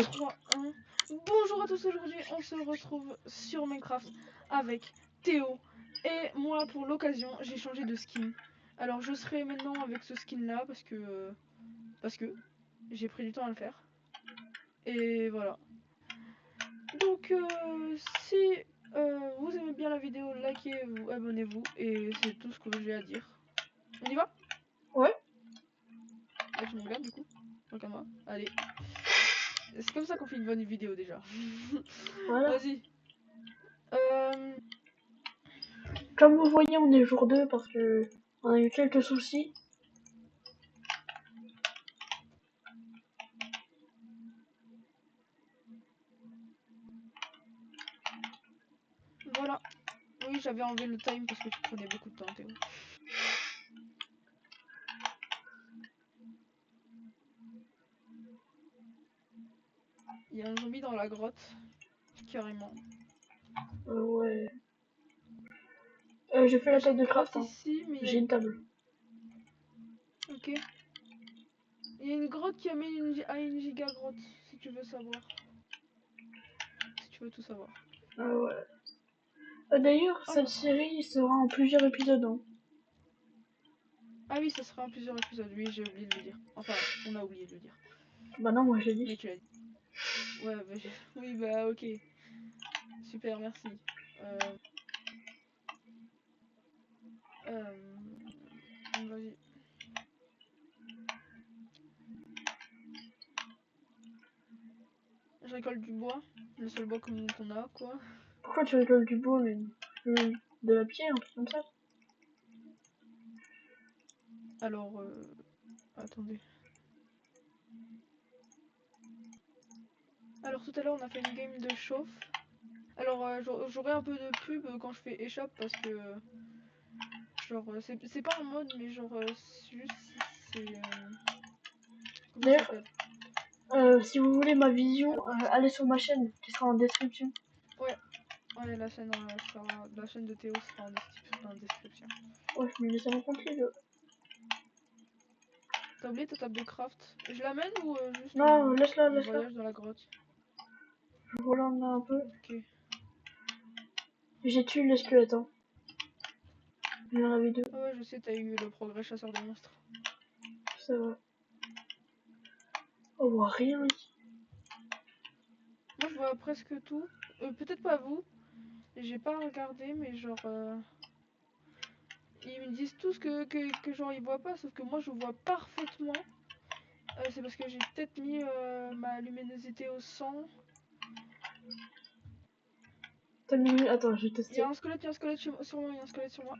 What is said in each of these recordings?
3, 1. Bonjour à tous, aujourd'hui on se retrouve sur Minecraft avec Théo et moi. Pour l'occasion j'ai changé de skin. Alors je serai maintenant avec ce skin là parce que j'ai pris du temps à le faire. Et voilà. Donc si vous aimez bien la vidéo, likez, vous abonnez-vous et c'est tout ce que j'ai à dire. On y va? Ouais. Là tu me regardes du coup. Regarde-moi. Allez. C'est comme ça qu'on fait une bonne vidéo déjà. Voilà. Vas-y. Comme vous voyez, on est jour 2 parce que on a eu quelques soucis. Voilà. Oui, j'avais enlevé le time parce que tu prenais beaucoup de temps, Théo. Il y a un zombie dans la grotte. Carrément. Ouais. J'ai fait la J'ai table de une grotte craft. Hein. ici, mais il y a... J'ai une table. Ok. Il y a une grotte qui amène à une giga grotte, si tu veux savoir. Si tu veux tout savoir. Ouais. D'ailleurs, cette Alors. série sera en plusieurs épisodes. Hein. Ah oui, ça sera en plusieurs épisodes. Oui, j'ai oublié de le dire. Enfin, on a oublié de le dire. Bah non, moi j'ai Mais dit. tu l'as dit. Ouais, bah, oui, bah ok. Super, merci. Vas-y. Je récolte du bois. Le seul bois qu'on a, quoi. Pourquoi tu rigoles du bois, mais de la pierre, un truc comme ça? Alors, attendez. Alors tout à l'heure on a fait une game de chauffe. Alors j'aurai un peu de pub quand je fais échappe parce que genre c'est pas un mode, mais genre c'est juste si c'est comment ça D'ailleurs, s'appelle? si vous voulez ma vision, Alors allez sur ma chaîne qui sera en description. ouais, ouais, la chaîne de Théo sera en description. Ouais, mais laissez-moi tranquille. T'as oublié ta table de craft? Je l'amène ou juste Non, laisse-la, on laisse-la. voyage dans la grotte? Je relance un peu. Ok. J'ai tué les squelettes. Hein. Il y en avait deux. Ah ouais, je sais, t'as eu le progrès chasseur de monstres. Ça va. On voit rien ici. Moi je vois presque tout. Peut-être pas vous. J'ai pas regardé, mais genre ils me disent tous que genre ils voient pas, sauf que moi je vois parfaitement. C'est parce que j'ai peut-être mis ma luminosité au 100. T'as mis... Attends, je vais Il y a tester. un squelette, il y a un squelette sur moi, il y a un squelette sur moi.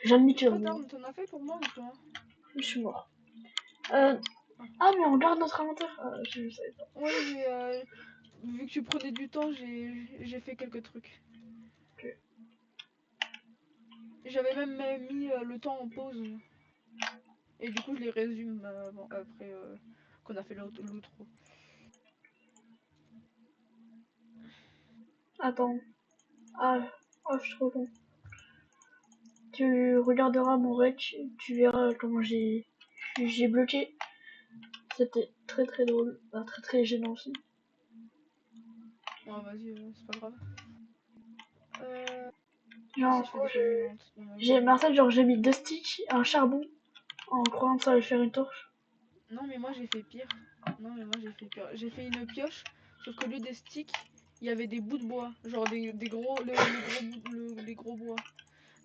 J'en ai mis J'ai pas moi. d'arme, t'en as fait pour moi ou pas? Je suis mort. Ah. Ah, mais on regarde notre inventaire. Ah, je savais pas. Ouais, vu que tu prenais du temps, j'ai fait quelques trucs. Ok. J'avais même mis le temps en pause. Et du coup, je les résume après qu'on a fait l'outro. Attends. Ah, oh, je suis trop con. Tu regarderas mon rec, tu verras comment j'ai bloqué. C'était très très drôle. Ah, très très gênant aussi. Ouais, vas-y, c'est pas grave. Moi Genre, aussi, en je fais gros, des choses gênantes dans ma j'ai vie. Marcel, genre j'ai mis 2 sticks, un charbon, en croyant que ça allait faire une torche. Non, mais moi j'ai fait pire. Non, mais moi j'ai fait pire. J'ai fait une pioche, sauf qu'au lieu des sticks, il y avait des bouts de bois. Genre des gros, le gros, les gros bois.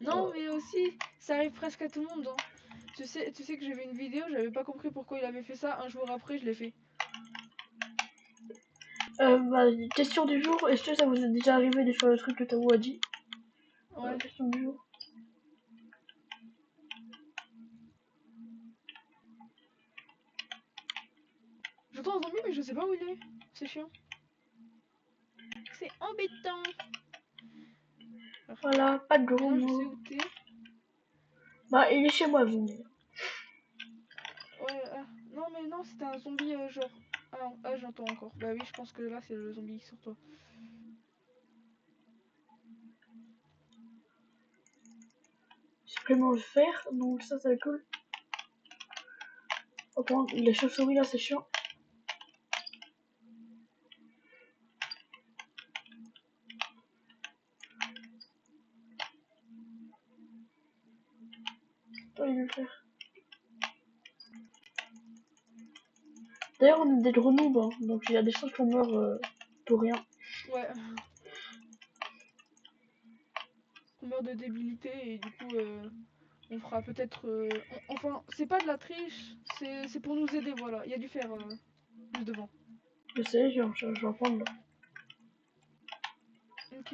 Non, mais aussi, ça arrive presque à tout le monde. Hein. Tu sais que j'ai vu une vidéo, j'avais pas compris pourquoi il avait fait ça. Un jour après, je l'ai fait. Bah, question du jour, est-ce que ça vous est déjà arrivé de faire le truc que Tao a dit? Ouais. Question du jour. J'entends un zombie, mais je sais pas où il est. C'est chiant. C'est embêtant. Voilà, pas de gros Maintenant, je sais mots. où t'es. Bah, il est chez moi, vous me dites. Ouais, non, mais non, c'était un zombie genre. Ah, non, ah, j'entends encore. Bah oui, je pense que là, c'est le zombie sur toi. supplément de fer, donc ça c'est cool. Par contre, les chauves-souris là c'est chiant. Pas eu le faire. D'ailleurs on est des gros noobs, hein, donc il y a des chances qu'on meurt pour rien. Ouais. On meurt de débilité et du coup on fera peut-être... Enfin, c'est pas de la triche, c'est pour nous aider, voilà. Il y a du fer juste devant. Je sais, je vais en prendre là. Ok.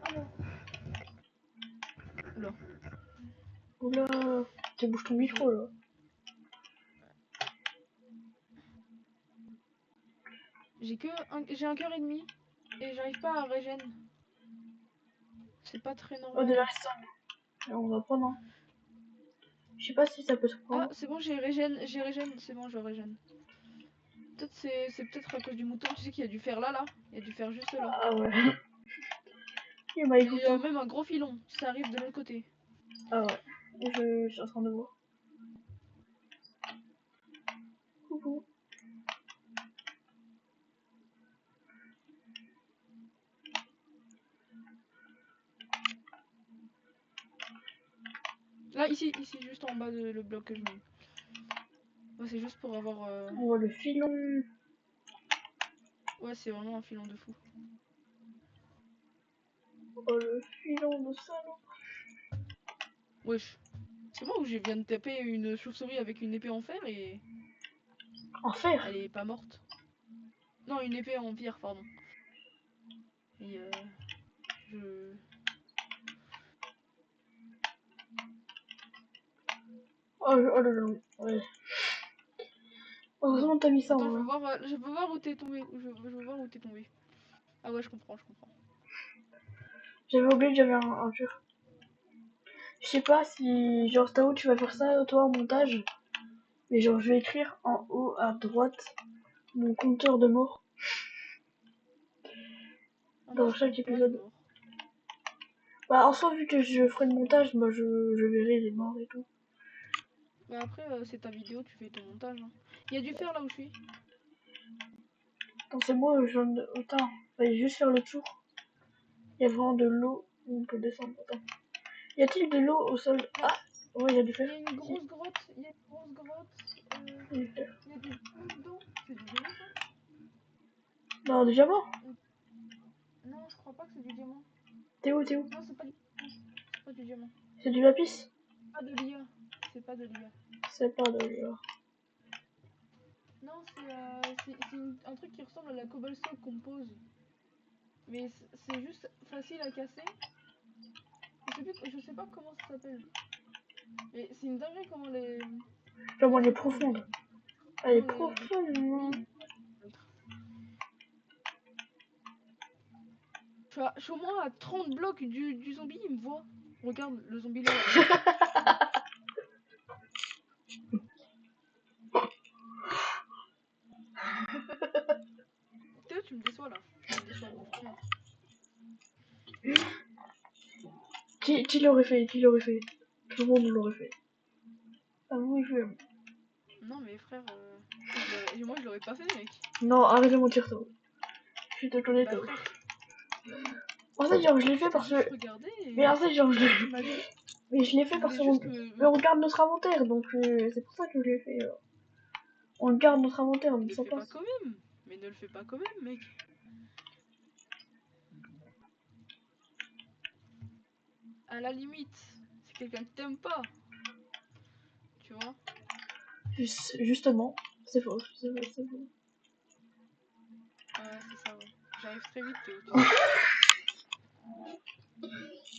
Alors. Oula. Oula, tu bouges ton micro là. J'ai un cœur et demi et j'arrive pas à régène. C'est pas très Oh déjà normal. ça, on va prendre. Hein. Je sais pas si ça peut se Ah, prendre. c'est bon, j'ai régène, c'est bon, je régène. Peut-être c'est peut-être à cause du mouton, tu sais qu'il y a du fer là. Il y a du fer juste là. Ah ouais. Il m'a Et écouté. Hein. même un gros filon, ça arrive de l'autre côté. Ah ouais. Je suis en train de voir. Coucou. Là, ici, juste en bas de le bloc que je mets. Ouais, c'est juste pour avoir... On voit le filon. Ouais, c'est vraiment un filon de fou. Oh le filon de salaud. Wesh. C'est moi où je viens de taper une chauve-souris avec une épée en fer et... En fer. Elle est pas morte. Non, une épée en pierre, pardon. Et je... Oh là là. Ouais. Heureusement t'as mis ça Attends, en vrai. je veux voir où t'es tombé. Je veux voir où t'es tombé. Ah ouais, je comprends. J'avais oublié que j'avais un cœur. Je sais pas si genre Tao tu vas faire ça toi en montage. Mais genre je vais écrire en haut à droite mon compteur de morts Ah non, dans je chaque compte pas les épisode. morts. Bah en soi vu que je ferai le montage, bah je verrai les morts et tout. Bah après, c'est ta vidéo, tu fais ton montage. Hein. Il y a du fer là où je suis. Attends c'est moi Attends, on va juste faire le tour. Il y a vraiment de l'eau où on peut descendre. Attends. Y a-t-il de l'eau au sol? Là, Ah ouais il y a du fer. il y a une Si, grosse grotte. Il y a une grosse grotte. il y a du fer. Il y a des diamants dedans. C'est du diamant ça? Non du diamant. Non, je crois pas que c'est du diamant. T'es où, t'es où? Non, c'est pas du diamant. C'est pas du diamant. C'est du lapis? Pas de l'IA. C'est pas de l'IA. C'est pas de l'or. Non, c'est un truc qui ressemble à la cobblestone qu'on pose. Mais c'est juste facile à casser. Je sais pas comment ça s'appelle. Mais c'est une dinguerie comment Genre elle est trucs posent. profonde. Elle est Comment profonde. oui. Je suis au moins à 30 blocs du zombie, il me voit. Regarde, le zombie là. Théo, tu me déçois là. Tu me déçois vraiment. Qui l'aurait fait? Qui l'aurait fait? Tout le monde l'aurait fait. Ah oui, je vais. Non mais frère, moi je l'aurais pas fait mec. Non, arrête de mentir, toi. Je te connais, Bah toi. frère, En fait, genre, je l'ai je fait t'ai parce que. juste regardé Mais et en fait, genre, je l'ai. tu m'as dit, Mais je l'ai tu fait parce voulais qu'on juste on regarde notre inventaire, donc c'est pour ça que je l'ai fait. On garde notre inventaire, Mais donc ne le ça fais pas passe. quand même. Mais ne le fais pas quand même mec. À la limite, c'est quelqu'un qui t'aime pas. Tu vois. Justement, c'est faux, c'est faux, c'est faux. Ouais, c'est ça ouais. J'arrive très vite Théo, tu sais.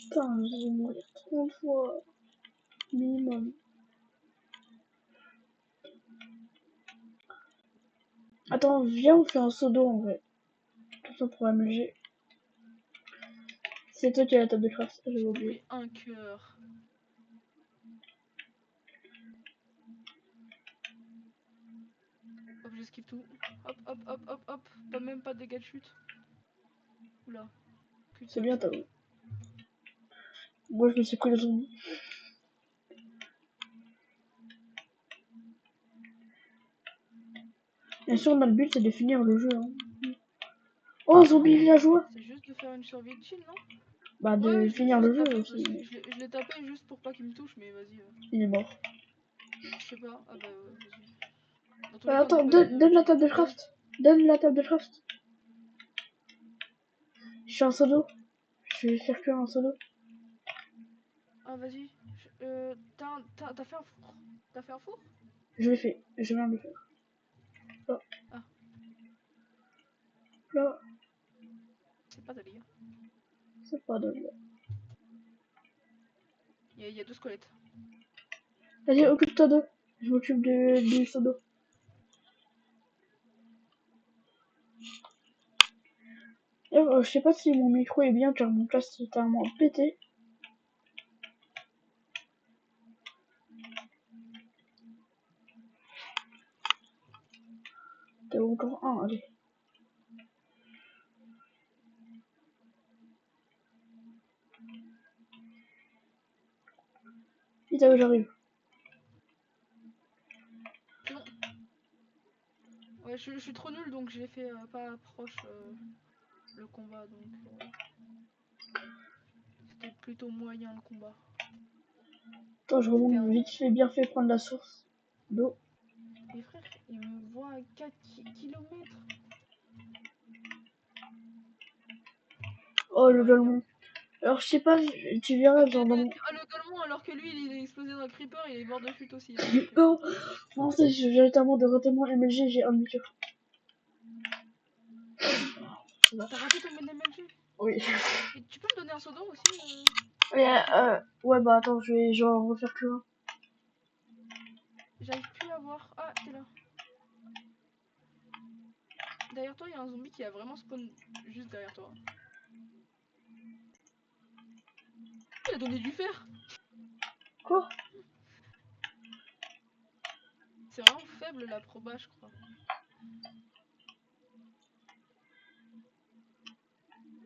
Putain, je vais mourir 30 fois minimum. Attends, viens, on fait un seau d'eau en vrai. Tout ça pour amuser. C'est toi qui as la table de craft, j'avais J'ai oublié. compris un cœur. Hop, j'esquive tout. Hop. Pas même pas de dégâts de chute. Oula. Que de C'est bien, sauce. t'as vu. Moi, je me suis pris le zombie. Bien sûr, notre but, c'est de finir le jeu. Hein. Oh, zombie villageois! C'est juste de faire une survie de chill, non? Bah, de Ouais, je finir l'ai le jeu tapé aussi. aussi. Je l'ai tapé juste pour pas qu'il me touche, mais vas-y. Il est mort. Je sais pas. Ah bah vas-y. Dans tous les cas, Attends, mon pote, donne la table de craft. Donne la table de craft. Je suis un solo. Je vais faire cuire un solo. Ah vas-y. T'as fait un four? T'as fait un four? Je l'ai fait. Je viens de le faire. Là. Ah. Là. C'est pas délire. C'est pas de là. Il y a deux squelettes. Vas-y, occupe-toi d'eux. Je m'occupe du solo. Je sais pas si mon micro est bien car mon casque est totalement pété. T'as encore un, allez. Vite, j'arrive. C'est bon. Ouais, je suis trop nul donc j'ai fait pas proche le combat donc c'était plutôt moyen le combat. Attends, je C'était remonte un. vite fait, bien fait prendre la source d'eau. Et frère, il me voit à 4 km. Oh, le Ouais, il a. dolmen. Alors, je sais pas, tu verras, genre dans mon... Ah, le golemon, alors que lui il est explosé dans un creeper, il est mort de chute aussi. Hein, donc, Non, non, ça, j'ai tellement de ratement MLG, j'ai un micro. T'as raté ton MLG? Oui. Et tu peux me donner un seau d'eau aussi Mais, s'il te plaît. ouais, bah attends, je vais genre refaire que un. J'arrive plus à voir. Ah, t'es là. Derrière toi, il y a un zombie qui a vraiment spawn juste derrière toi. Il a donné du fer. Quoi? C'est vraiment faible la proba, je crois.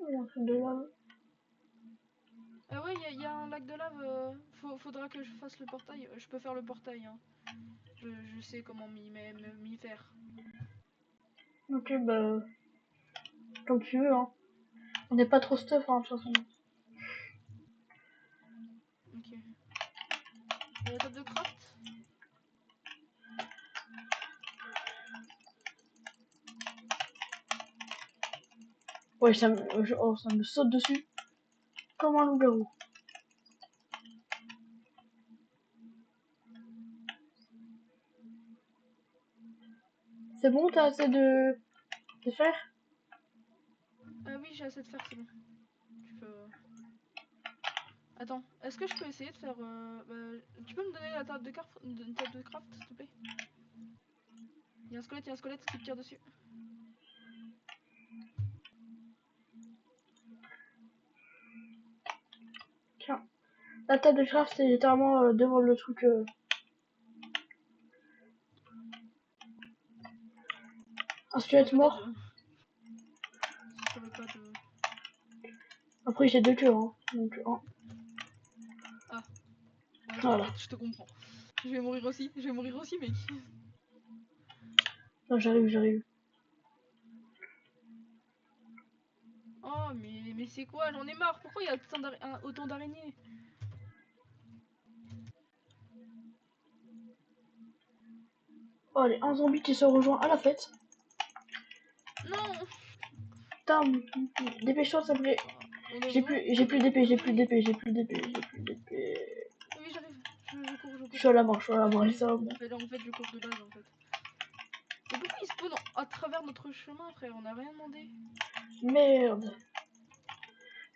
Il y a un truc de lave. Ah ouais, il y a un lac de lave. Faudra que je fasse le portail. Je peux faire le portail. Hein. Je sais comment m'y faire. Ok, bah, comme tu veux, hein. On n'est pas trop stuff, hein, de toute façon. Ok. La table de craft. Ouais, oh, ça me saute dessus. Comme un loup-garou. C'est bon, t'as assez de fer? Ah oui, j'ai assez de fer, c'est bon. Tu peux. Attends, est-ce que je peux essayer de faire. Tu peux me donner la table de craft, une table de craft, s'il te plaît? Il y a un squelette qui te tire dessus. Tiens. La table de craft, c'est littéralement devant le truc. Un Si squelette j'avais pas mort. de. Si j'avais pas de. Après, j'ai deux cœurs, hein. Donc, Ah, ouais, voilà. t'inquiète, je te comprends. Je vais mourir aussi, mec. Non, j'arrive. Oh, mais c'est quoi? J'en ai marre. Pourquoi il y a autant d'araignées? Oh, allez, un zombie qui se rejoint à la fête. Non! Putain, dépêche-toi, ça plaît. Ah, on J'ai est plus où? d'épée, Ah oui! j'ai plus d'épée. Ah oui, j'arrive. Je cours, je Je cours. suis à la mort, Ouais, et ça va bon. en fait, je cours de base, en fait. Mais pourquoi il spawn à travers notre chemin, frère? On n'a rien demandé. Merde.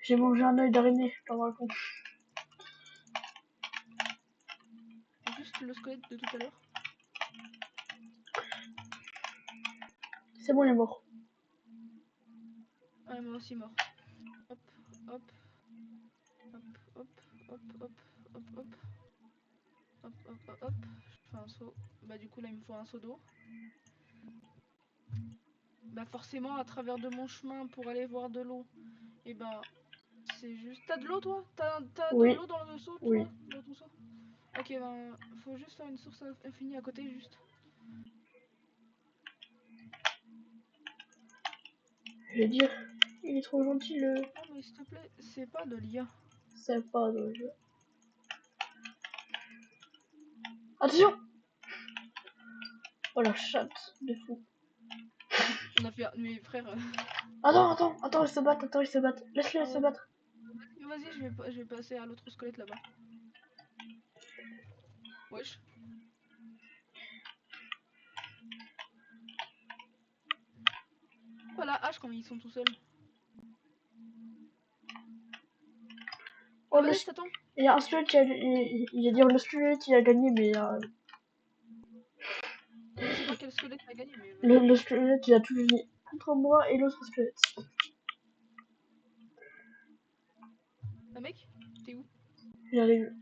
J'ai mangé un œil d'araignée, je t'en raconte. Juste le squelette de tout à l'heure. C'est bon, il est mort. Ah, moi aussi mort. Hop, hop, hop, hop, hop, hop, hop, hop, hop. Je fais un saut. Bah, du coup, là, il me faut un seau d'eau. Bah, forcément, à travers de mon chemin pour aller voir de l'eau. Et bah, C'est juste... T'as de l'eau toi? T'as de Oui, l'eau dans le seau oui. toi? Dans ton seau? Ok, ben faut juste faire une source infinie à côté juste. Je vais dire, il est trop gentil le. Non mais s'il te plaît, c'est pas de l'IA. C'est pas de jeu. Attention! Oh la chatte de fou. On a fait... Mais frère... Attends, ils se battent. Laisse-les Ah se ouais. battre. Vas-y, je vais passer à l'autre squelette là-bas. Wesh. Pas la hache quand ils sont tout seuls. Oh, Vas-y, je t'attends. il y a un squelette qui a. Il va dire le squelette qui a gagné, mais. Je sais pas quel squelette a gagné, mais Le, vas-y. le squelette, il a tout gagné contre moi et l'autre squelette. Ah mec, t'es où? J'arrive.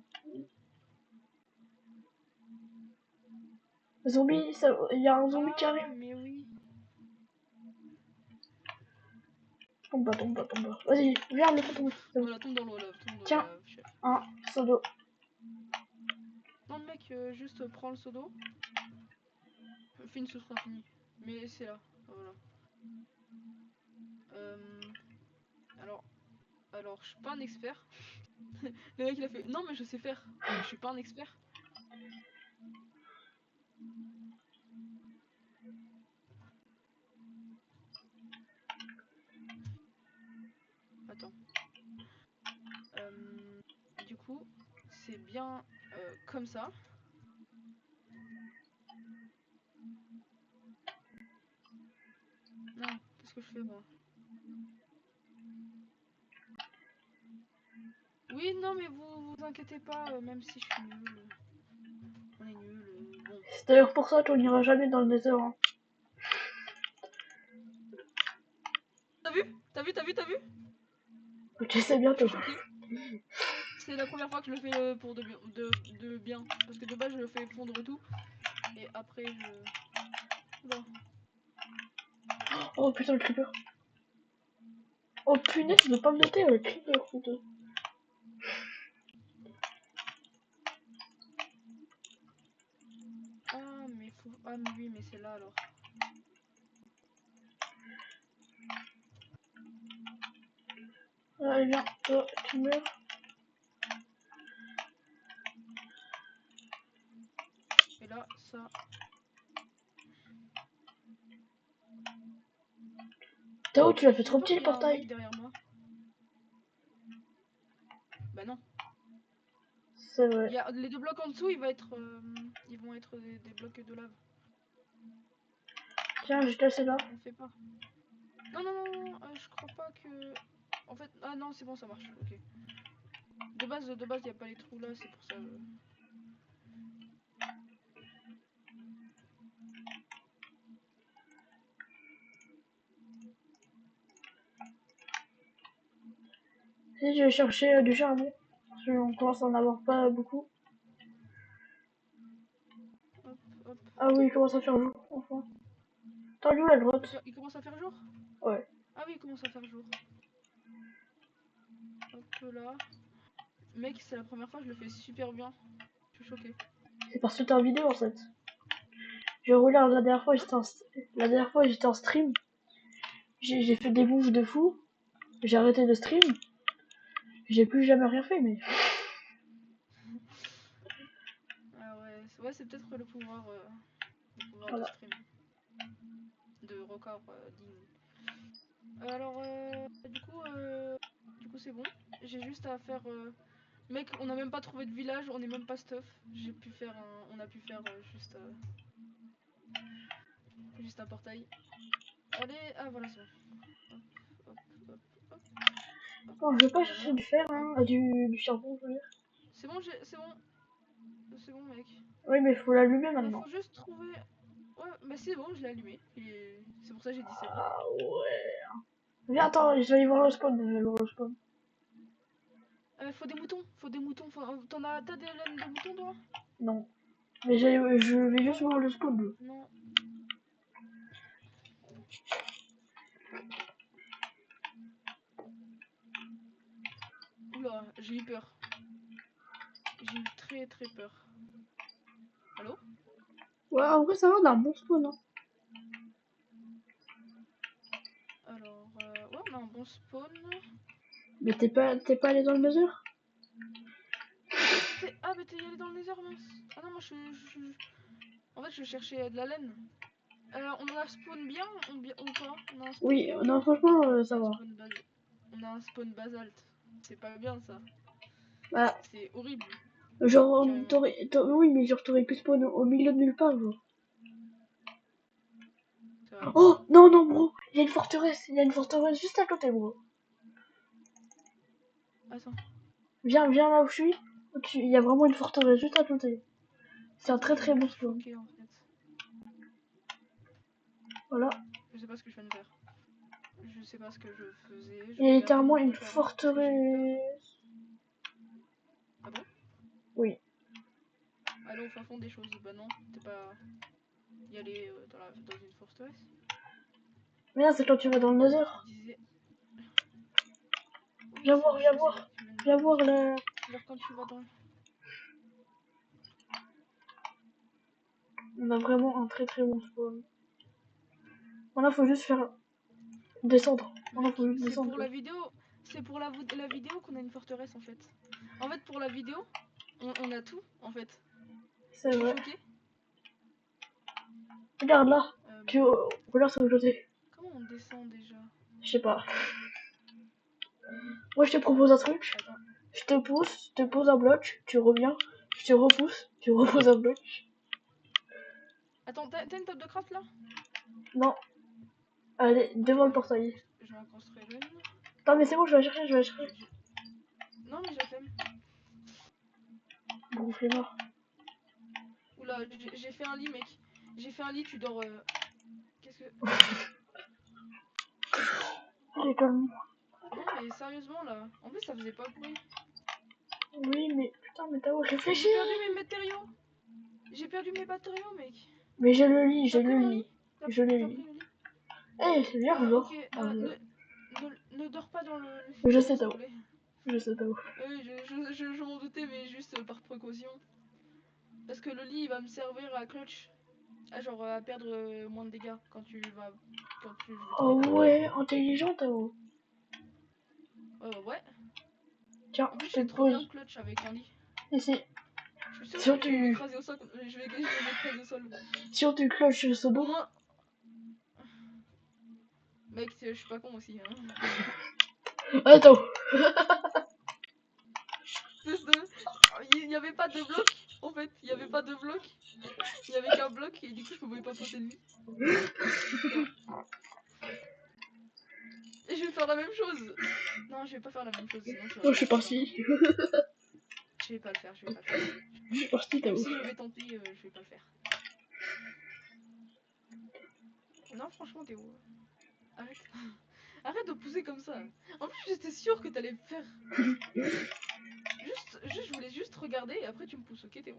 Zombie, il y a un zombie qui Ah arrive. mais oui. Tombe pas. Vas-y, viens, le fais tomber. C'est bon. Voilà, tombe dans l'eau Tiens, là, chef. un seau d'eau. Non le mec, juste prends le seau d'eau. Fais une source infinie. Mais c'est là, voilà. Alors, je suis pas un expert. Le mec il a fait, non mais je sais faire, mais je suis pas un expert. Attends. Du coup, c'est bien comme ça. Non, qu'est-ce que je fais moi? Oui, non mais vous inquiétez pas, même si je suis nul. On est nul, bon. C'est d'ailleurs pour ça qu'on n'ira jamais dans le Nether. Hein. T'as vu? T'as vu? Ok, c'est bien, Je toi. suis choquée. C'est la première fois que je le fais pour de bien. Parce que de base je le fais fondre et tout. Et après je... Oula. Oh putain, le creeper. Oh punaise, je veux pas me noter, le creeper, putain. Ah mais faut... Ah mais oui mais c'est là alors. Allez, viens, toi, tu meurs. Et là ça... Tao, tu l'as fait J'ai trop peur petit le qu'il y a un portail. mec derrière moi. Bah non. C'est vrai. Il y a... Les deux blocs en dessous ils vont être... Ils vont être des blocs de lave. Tiens, je te laisse là. On fait pas. Non, je crois pas que... En fait... Ah non c'est bon ça marche, ok. De base il y a pas les trous là, c'est pour ça... Si je vais chercher du charbon. Parce qu'on commence à en avoir pas beaucoup. Hop, hop. Ah oui, il commence à faire jour, enfin. T'as vu la grotte? Il commence à faire jour? Ouais. Ah oui, il commence à faire jour. Hop là. Mec, c'est la première fois que je le fais super bien. Je suis choquée. C'est parce que t'es en vidéo en fait. Je regarde la dernière fois, Hein? la dernière fois j'étais en stream. J'ai fait des moves de fou. J'ai arrêté de stream. J'ai plus jamais rien fait, mais. Ah ouais, c'est peut-être le pouvoir de Voilà. stream. De record digne. Alors, du coup c'est bon. J'ai juste à faire... Mec, on n'a même pas trouvé de village, on est même pas stuff. J'ai pu faire un... On a pu faire juste un portail. Allez, ah voilà, c'est bon. Hop, hop, hop, hop. Non, je veux pas chercher Voilà. du fer, Hop. hein. Du charbon, je veux dire. C'est bon, c'est bon. C'est bon, mec. Oui, mais faut l'allumer Bah, maintenant. faut juste trouver... Ouais, bah c'est bon, je l'ai allumé. C'est pour ça que j'ai dit c'est bon. Ah ouais. Viens, attends, je vais aller voir le spawn. Je vais aller voir le spawn. Faut des moutons, T'as des laines de moutons, toi? Non. Mais je vais juste voir le spawn. Non. Oula, j'ai eu peur. J'ai eu très très peur. Allô? Ouais, en vrai, ça va, on a un bon spawn. Hein. Alors, ouais, on a un bon spawn. Mais t'es pas allé dans le Nether? Ah, mais t'es allé dans le nether, mince. Ah non, moi en fait, je cherchais de la laine. On a un spawn bien ou pas? On a un spawn Oui, bien ou non, pas? franchement, ça On a un va. spawn on a un spawn basalte. C'est pas bien ça. Bah, C'est horrible, genre, carrément. oui, mais genre, t'aurais pu spawn au milieu de nulle part, genre. C'est vrai. Oh, non, non, bro, il y a une forteresse juste à côté, bro. Attends, Viens là où je suis. Il y a vraiment une forteresse juste à côté. C'est un attends, très je très viens de bon me spawn. choquer en fait. Voilà. Je sais pas ce que je viens de faire. Je sais pas ce que je faisais. Je Il y a regardais littéralement mon une environnement parce que j'ai eu peur. forteresse. Ah bon? Oui. Aller au fin fond des choses. Bah non, t'es pas y aller dans une forteresse. Mais là, c'est quand tu vas dans le Nether. Tu disais. Oui, Viens ça, voir, je viens sais, voir. mais tu viens de Viens dire. voir là. Genre quand tu vas dans. On a vraiment un très très bon spawn. Voilà, faut juste faire descendre. Voilà, Mec, faut juste c'est descendre. pour Quoi. la vidéo. C'est pour la vidéo qu'on a une forteresse en fait. En fait, pour la vidéo, on a tout en fait. C'est Je suis vrai. choquée. Regarde là. Euh, Tu regarde sur le côté. Comment on descend déjà? Je sais pas. Moi, je te propose un truc. Attends. Je te pose un bloc. Tu reviens. Je te repousse. Tu reposes un bloc. Attends, t'as une table de craft là? Non. Allez, Ok, devant le bah portail. je vais en construire une. Non, mais c'est bon, je vais la chercher, je vais la chercher. Non, mais j'ai la flemme. Bon, flemmard. Oula, j'ai fait un lit, mec. J'ai fait un lit, tu dors. Qu'est-ce que. Allez, calme. Non, mais sérieusement là. En plus, ça faisait pas de bruit. Oui, mais putain, mais t'as où Mais réfléchir. j'ai perdu mes matériaux. J'ai perdu mes matériaux, mec. Mais je le lis, je T'as pris le mon lis. lit? T'as Je le pris lis. le lit? Eh, c'est bien, Ok, genre. Ah, ne dors pas dans le je lit, sais, s'il t'as te où. plaît. Je sais, t'as où. Oui, je m'en doutais, mais juste par précaution. Parce que le lit, il va me servir à clutch. À genre à perdre moins de dégâts quand tu vas. Quand je vais Oh tomber par terre. ouais, intelligent, t'as où. Ouais. Tiens, En plus, je je suis te trop bien pose clutch avec un lit. ici. Je suis sûr Si on que je vais tu, m'écraser au sol. Je vais m'écraser au sol. si on tu cloche ce Au dos. moins. Mec, je suis pas con aussi. Hein. Attends. Espèce de. Il n'y avait pas de bloc. En fait, il n'y avait pas de bloc. Il n'y avait qu'un bloc et du coup, je pouvais pas poser le lit. Tiens. Et je vais faire la même chose. Non, je vais pas faire la même chose, sinon tu vas Oh, me je suis détruire encore. parti. Je vais pas le faire, je vais pas le faire. Je suis parti, t'as Même où. si je vais tenter, je vais pas le faire. Non, franchement, Théo. Arrête. Arrête de pousser comme ça. En plus, j'étais sûre que t'allais me faire. Je voulais juste regarder et après tu me pousses, ok Théo?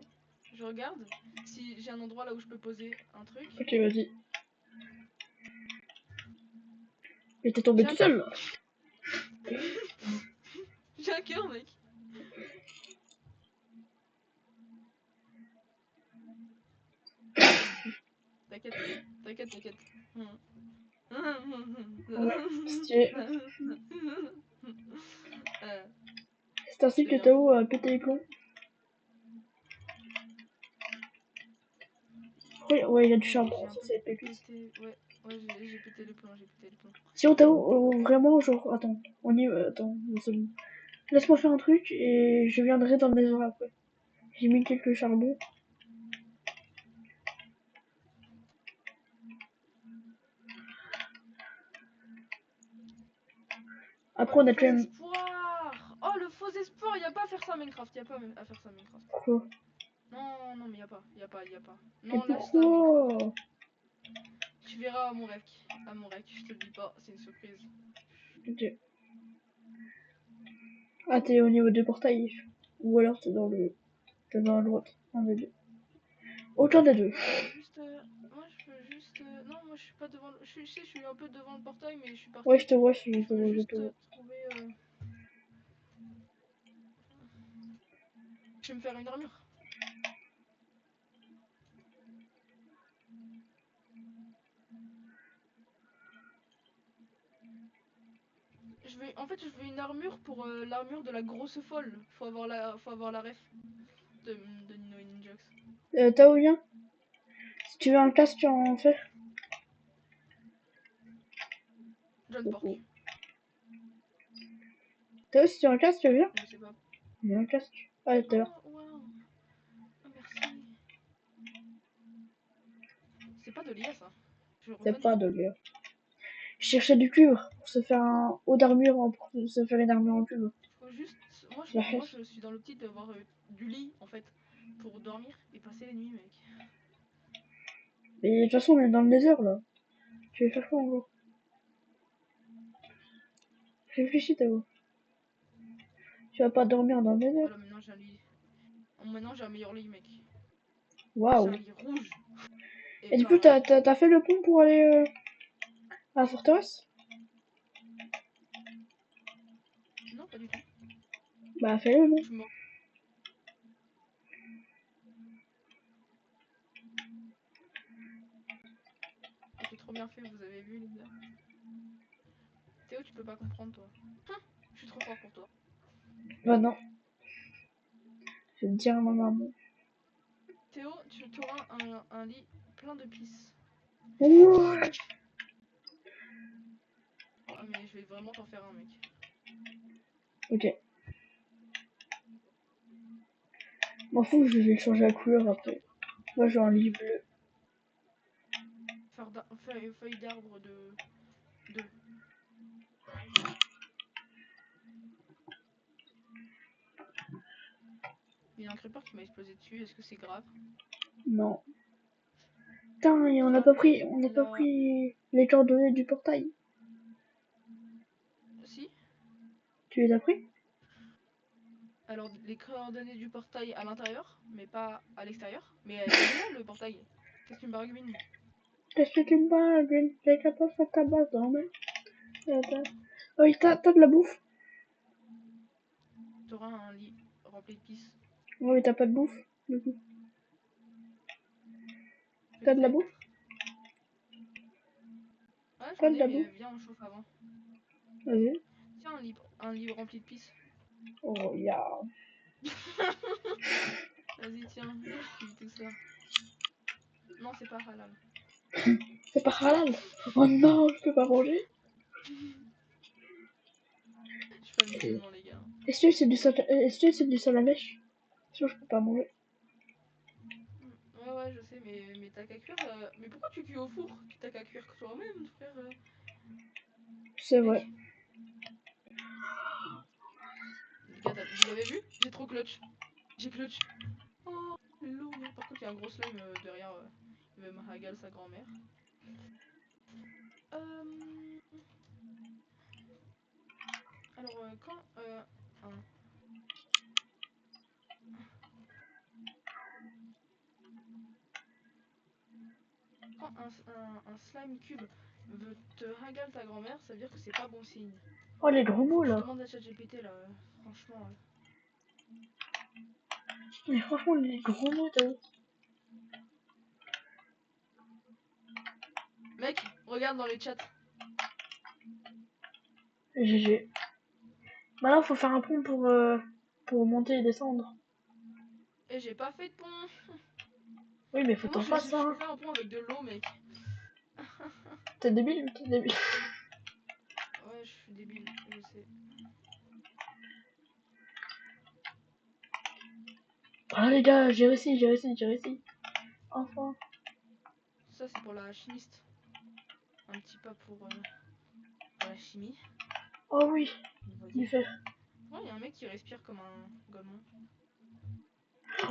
Je regarde si j'ai un endroit là où je peux poser un truc. Ok, vas-y. Mais t'es tombé J'ai un tout cœur. seul là. J'ai un cœur, mec. T'inquiète, t'inquiète. Ouais, stylé. Euh, C'est ainsi C'était que bien. Tao a pété les plombs. Oui, ouais, il y a du charbon, J'ai un ça peu c'est pépite. pété. Ouais, j'ai pété les plombs, j'ai pété les plombs. Si on Tao, vraiment, genre, attends, on y va, attends, c'est bon. Laisse-moi faire un truc et je viendrai dans le maison après. J'ai mis quelques charbons. Oh, Après, le on a faux quand même. espoir! Oh, le faux espoir! Y a pas à faire ça à Minecraft, y a pas à faire ça à Minecraft. Quoi. Non, mais y a pas. Mais Non, lâche ça à Minecraft. pourquoi. Tu verras à mon rec, je te le dis pas, c'est une surprise. Ok. Ah, t'es au niveau du portail. Ou alors t'es dans le. T'es dans la droite. Un des deux. Aucun des deux. Juste, je veux juste, non, moi je suis pas devant, je suis un peu devant le portail, mais je suis Ouais, parti. je te vois, je Je te veux vois, je juste te vois. trouver, Je vais me faire une armure. En fait, je veux une armure pour l'armure de la grosse folle. Faut avoir la ref de Nino et Ninjax. Tao, viens. Si tu veux un casque, tu en fais. John Pork. Tao, si tu veux un casque, tu viens. Je sais pas. Il y a un casque. Ah, tout à l'heure. Oh, wow. Oh, merci. C'est pas de l'IA ça. Je C'est reconnais. pas de l'air. Je cherchais du cuivre pour se faire un haut d'armure, pour se faire une armure en cuivre. Faut juste. Moi, La moi, hache. je suis dans l'optique d'avoir du lit en fait pour dormir et passer les nuits, mec. Et de toute façon, on est dans le nether là. Tu veux faire quoi en gros? Réfléchis, Tao. Tu vas pas dormir dans le nether. Voilà, maintenant j'ai un lit. Maintenant j'ai un meilleur lit, mec. J'ai Waouh. un lit rouge. Et du coup, Pas. t'as fait le pont pour aller à la forteresse? Non, pas du tout. Bah, fais-le, non? Je suis mort. Ah, c'est trop bien fait, vous avez vu les gars. Théo, tu peux pas comprendre toi. Je suis trop fort pour toi. Bah, non. Je vais te dire à ma maman. Théo, tu auras un lit plein de pisse. Ouais. Ah, mais je vais vraiment t'en faire un, mec. Ok. M'en fous, je vais changer la couleur après. Moi, j'ai un lit bleu. Feuille d'arbre de. Il y a un creeper qui m'a explosé dessus, est-ce que c'est grave? Non. Putain, et on n'a Ah, pas pris, on n'a pas là. pris les coordonnées du portail. Si. Tu les as pris? Alors, les coordonnées du portail à l'intérieur, mais pas à l'extérieur. Mais il est là le portail. Qu'est-ce que tu me baragouines? Qu'est-ce que tu me parles, Green? T'as qu'à pas faire ta base, non, mais. Oh, t'as de la bouffe? T'auras un lit rempli de pisse. Oui, t'as pas de bouffe, du coup. T'as de la Peut-être. bouffe? Ouais, T'as j'en de ai, la mais bouffe? viens, on chauffe avant. Vas-y. Tiens, un lit rempli de pisse. Oh, ya. Vas-y, tiens, puis tout ça. Non, c'est pas halal. C'est pas halal. Oh non, je peux pas manger. Je suis pas musulman, les gars. Est-ce que c'est du sol à mèche? Sinon, je peux pas manger. Ouais, ouais, je sais, mais t'as qu'à cuire. Mais pourquoi tu cuis au four? Tu t'as qu'à cuire toi-même, frère. C'est vrai. Mec. Les gars, vous avez vu? J'ai trop clutch. J'ai clutch. Oh, alléluia. Par contre, il y a un gros slime derrière. Il veut me hagal sa grand-mère. Euh... Alors, un, quand un slime cube veut te hagal ta grand-mère, ça veut dire que c'est pas bon signe. Oh, les gros Faut mots que je là. demande à ChatGPT là, franchement. Mais franchement, les gros mots, t'as vu? Mec, regarde dans les chats. GG. Maintenant, faut faire un pont pour monter et descendre. Et j'ai pas fait de pont. Oui, mais faut Et moi, t'en je fasses, hein. fais un pont avec de l'eau, mec. T'es débile ou t'es débile? Ouais, je suis débile, je sais. Ah, les gars, j'ai réussi, j'ai réussi, j'ai réussi. Enfin. Ça, c'est pour la chimiste. Un petit pas pour la chimie. Oh oui, Vous du voyez. fer. Ouais, il y a un mec qui respire comme un golemon.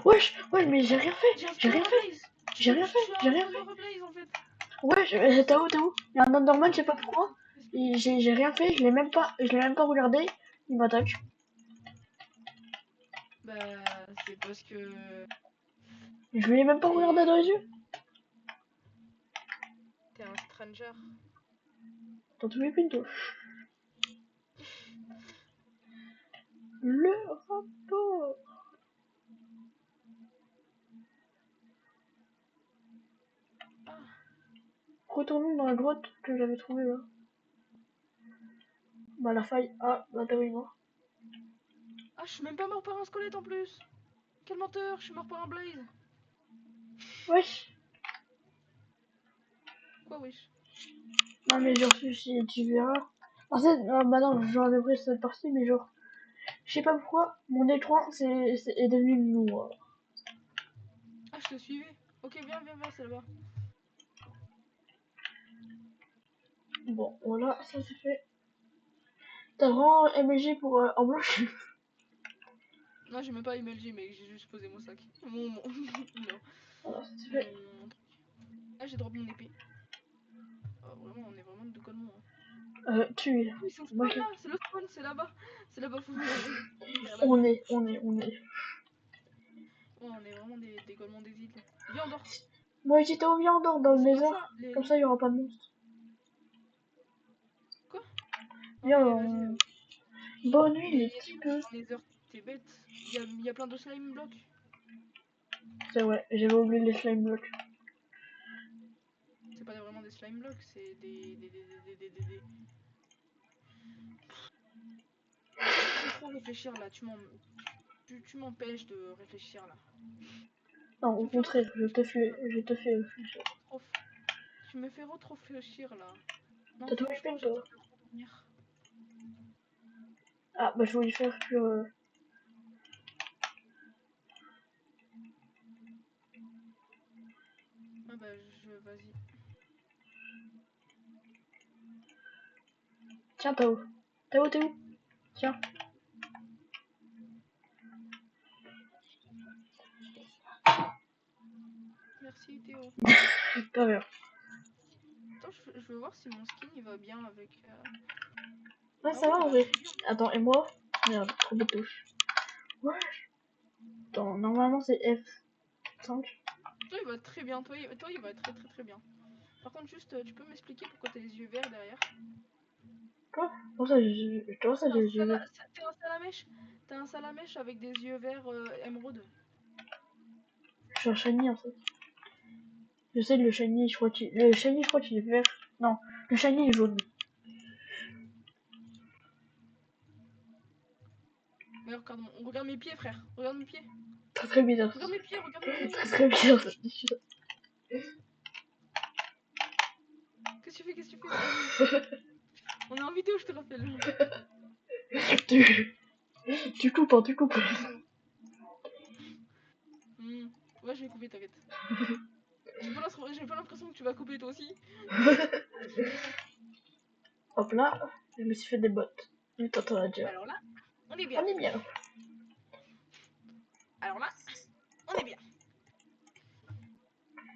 Wesh, ouais, mais j'ai rien fait, J'ai un j'ai rien Spawner fait, Blaze. j'ai rien Je suis fait, j'ai un rien Spawner fait. Blaze en fait. Ouais, t'es où, t'es où? Il y a un Enderman, je sais pas pourquoi. Et j'ai rien fait, je l'ai même pas regardé. Il m'attaque. Bah, c'est parce que Je lui ai même pas regardé dans les yeux. t'es un stranger. Dans tous les pintos. Le rapport. Retournons dans la grotte que j'avais trouvée là. Bah la faille. Ah, bah t'as oui mort. Ah, je suis même pas mort par un squelette en plus. Quel menteur, je suis mort par un blaze. Wesh. Quoi, wesh? Non mais genre si tu verras. En fait, bah non, j'en ai pris cette partie, mais genre. Je sais pas pourquoi, mon écran est devenu noir. Ah, je te suivais. Ok, viens, c'est là-bas. Bon, voilà, ça c'est fait. T'as vraiment MLG pour en blanche. Non, j'ai même pas MLG, mec, j'ai juste posé mon sac. Non. Voilà, ça c'est fait. Mon truc. Ah, j'ai drop mon épée. Oh, vraiment, on est vraiment de connes, hein. Tu es. Oh, ils sont Moi, spawn là, c'est le spawn, c'est là-bas. C'est là-bas, faut venir vers la on ville. est, on est, on est. Ouais, on est vraiment des golemons des îles. Viens, on dort. Moi j'étais au viande dans le C'est pas nether. ça, Comme ça il y aura pas de monstres. Quoi? Non, Viens, mais vas-y. bonne nuit Mais les il y a petits des peu. monstres dans les heures, t'es bête. Il y a plein de slime blocks. C'est vrai, j'avais oublié les slime blocks. C'est pas vraiment des slime blocks, c'est des. Tu me fais trop réfléchir là, tu m'empêches de réfléchir là. Non, Tu au me fais contraire, trop réfléchir. je te fais réfléchir. Trop f- Tu me fais trop réfléchir là. Non, T'as tout franchement, expert j'ai envie toi? de trop dormir. Ah bah je voulais faire que... Ah bah, vas-y. Tiens Tao. Tao t'es où? Tiens. Merci Théo. T'as rien. Attends, je veux voir si mon skin il va bien avec. Ouais Ah ça oui, va il en va vrai. très bien. Attends, et moi? Merde, trop de touches. Ouais. Attends, normalement c'est F5. Toi, il va très bien. Toi, il va très bien. Par contre, juste, tu peux m'expliquer pourquoi t'as les yeux verts derrière? Quoi? Comment ça j'ai les yeux verts? T'es un salamèche. T'as un salamèche avec des yeux verts émeraude. Je suis un shiny en fait. Je sais le shiny je crois qu'il... Le shiny je crois qu'il est vert. Non, le shiny est jaune. Mais regarde, regarde mes pieds, frère. Regarde mes pieds. Très très bizarre. Regarde mes pieds, regarde mes pieds. Très très bizarre cette t-shirt. Qu'est-ce que tu fais? On est en vidéo, je te rappelle. tu... tu coupes, hein, tu coupes. Hmm. Ouais, je vais couper, t'inquiète. J'ai pas l'impression que tu vas couper toi aussi. Hop là, je me suis fait des bottes. Du à dire. Alors là, on est bien. On est bien. Alors là, on est bien.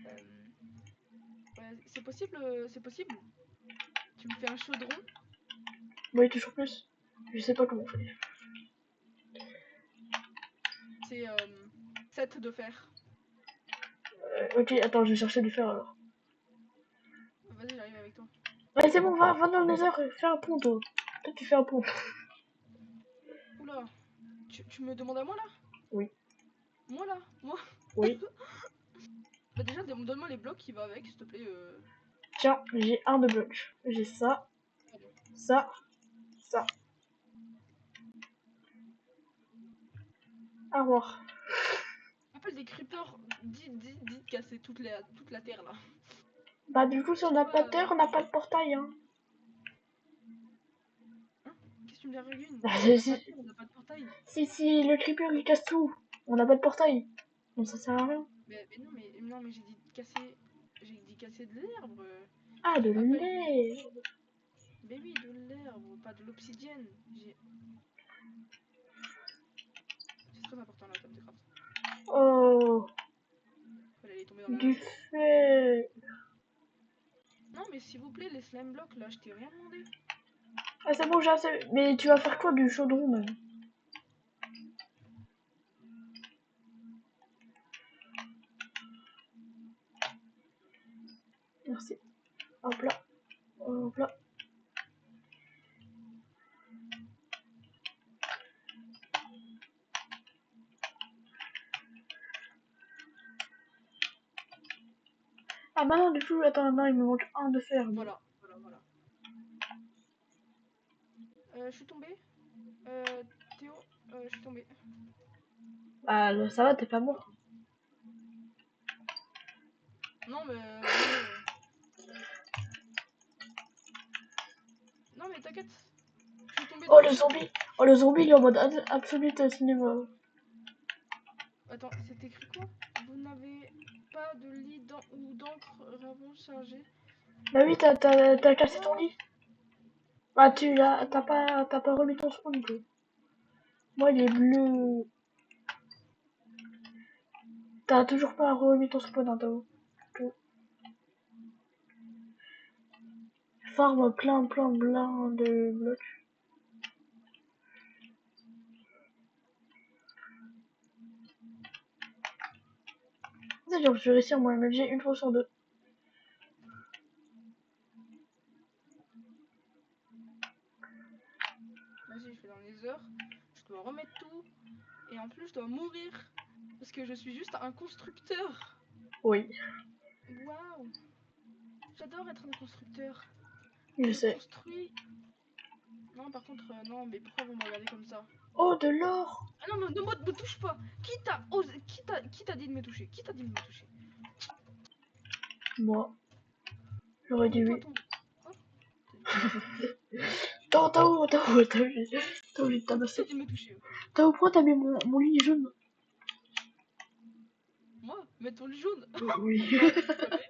Euh, ouais, c'est possible, c'est possible. Tu me fais un chaudron. Oui, toujours plus. Je sais pas comment faire. C'est 7 de fer. Ok, attends, je vais chercher du fer alors. Vas-y, j'arrive avec toi. Ouais, c'est bon, va dans le nether, fais un pont, toi. Toi, tu fais un pont. Oula, tu me demandes à moi là? Oui, Moi là? Moi? oui. Bah déjà, donne-moi les blocs qui va avec, s'il te plaît. Tiens, j'ai un de bloc. J'ai ça, Pardon. ça, ça. À voir. Appelle des creepers, dis de casser toute la terre là. Bah, du coup, si on Je n'a vois, pas de terre, on n'a pas de portail, hein. hein? Qu'est-ce que tu me dis, Régune? Bah, On n'a pas de terre, on n'a pas de portail. si le creeper il casse tout, on n'a pas de portail. Donc ça sert à rien. Mais non, mais j'ai dit de casser. J'ai dit casser de l'herbe. Ah, de Appelle lait. Mais oui, de l'herbe, pas de l'obsidienne. C'est très important la table de craft. Oh, Elle allait tomber dans la du lave. fait. Non, mais s'il vous plaît, les slime blocks là, je t'ai rien demandé. Ah, c'est bon, j'ai assez. Mais tu vas faire quoi du chaudron, même? Merci. Hop là. Hop là. Ah bah non, du coup, attends, non, il me manque un de fer. Bon. Voilà. Je suis tombée. Théo, je suis tombée. Bah ça va, t'es pas mort. Non, mais ouais. Non, mais t'inquiète. Je suis tombée Oh dans le le vide. zombie. Oh le zombie, il est en mode absolute cinéma. Attends, c'est écrit quoi? Vous n'avez pas de lit ou d'encre vraiment chargée. Bah oui, t'as cassé ton Oh, lit. Bah c'est t'as pas remis ton spawn quoi. Moi il est bleu. T'as toujours pas remis ton spawn, hein, Tao. Farm plein de blocs. C'est genre, je vais réussir moi MLG une fois sur deux. Vas-y, je fais dans les heures. Je dois remettre tout. Et en plus, je dois mourir. Parce que je suis juste un constructeur. Oui, Waouh. J'adore être un constructeur. je Je sais. construis. Non, par contre, non, mais pourquoi vous me regardez comme ça? Oh de l'or. Ah non, ne me touche pas. Qui t'a dit de me toucher? Qui t'a dit de me toucher? Moi, j'aurais Non, mais dit toi, oui. ton... Quoi? T'as dit quoi? T'as envie de Qui t'a tabasser. dit de me toucher? Tao, pourquoi t'as mis mon lit jaune? Moi? Mais ton lit jaune? Oui. Bah, tu savais.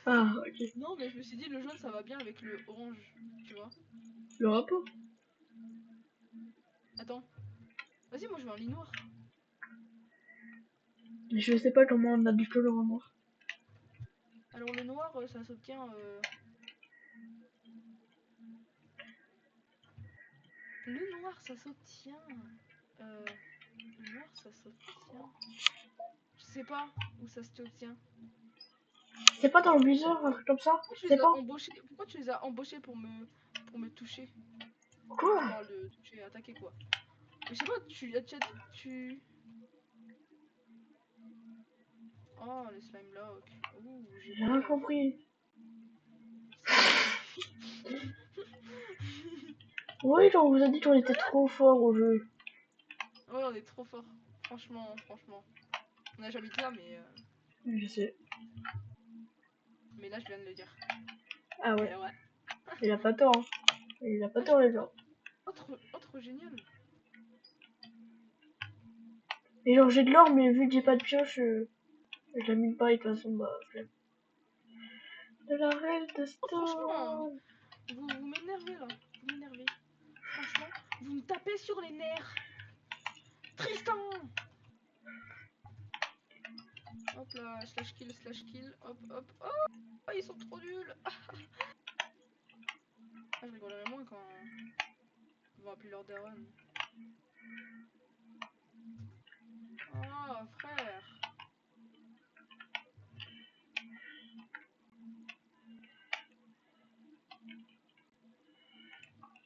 Ah, ok. Non, mais je me suis dit, le jaune, ça va bien avec le orange. Tu vois? Le rapport? Attends. Vas-y, moi, je veux un lit noir. Je sais pas comment on a du color en noir. Alors, le noir, ça s'obtient... Le noir, ça s'obtient... Le noir, ça s'obtient... Je sais pas où ça s'obtient. C'est pas dans le viseur, un truc comme ça? Pourquoi tu C'est les as pas? embauchés? Pourquoi tu les as embauchés pour me toucher? Quoi? Je parle de toucher, attaquer quoi. Mais je sais pas, tu as déjà dit que tu... Oh, les slime lock. Ouh, j'ai J'ai rien peur. compris. C'est... Oui, genre, on vous a dit qu'on était trop fort au jeu. Ouais, on est trop fort. Franchement. On n'a jamais dit ça, Je sais. mais là, je viens de le dire. Ah ouais. Et ouais. Il a pas tort, hein. Il a pas Ah, tort, les gens. autre génial. Et genre, j'ai de l'or, mais vu que j'ai pas de pioche, je la mine pas, et de toute façon, bah, flemme. De la Oh, franchement, redstone. vous m'énervez là. Vous m'énervez. Franchement, vous me tapez sur les nerfs. Tristan! Hop là, slash kill, hop. Oh, ils sont trop nuls. Ah, je rigolerais moins quand ils vont appeler leur daronne. Oh, frère.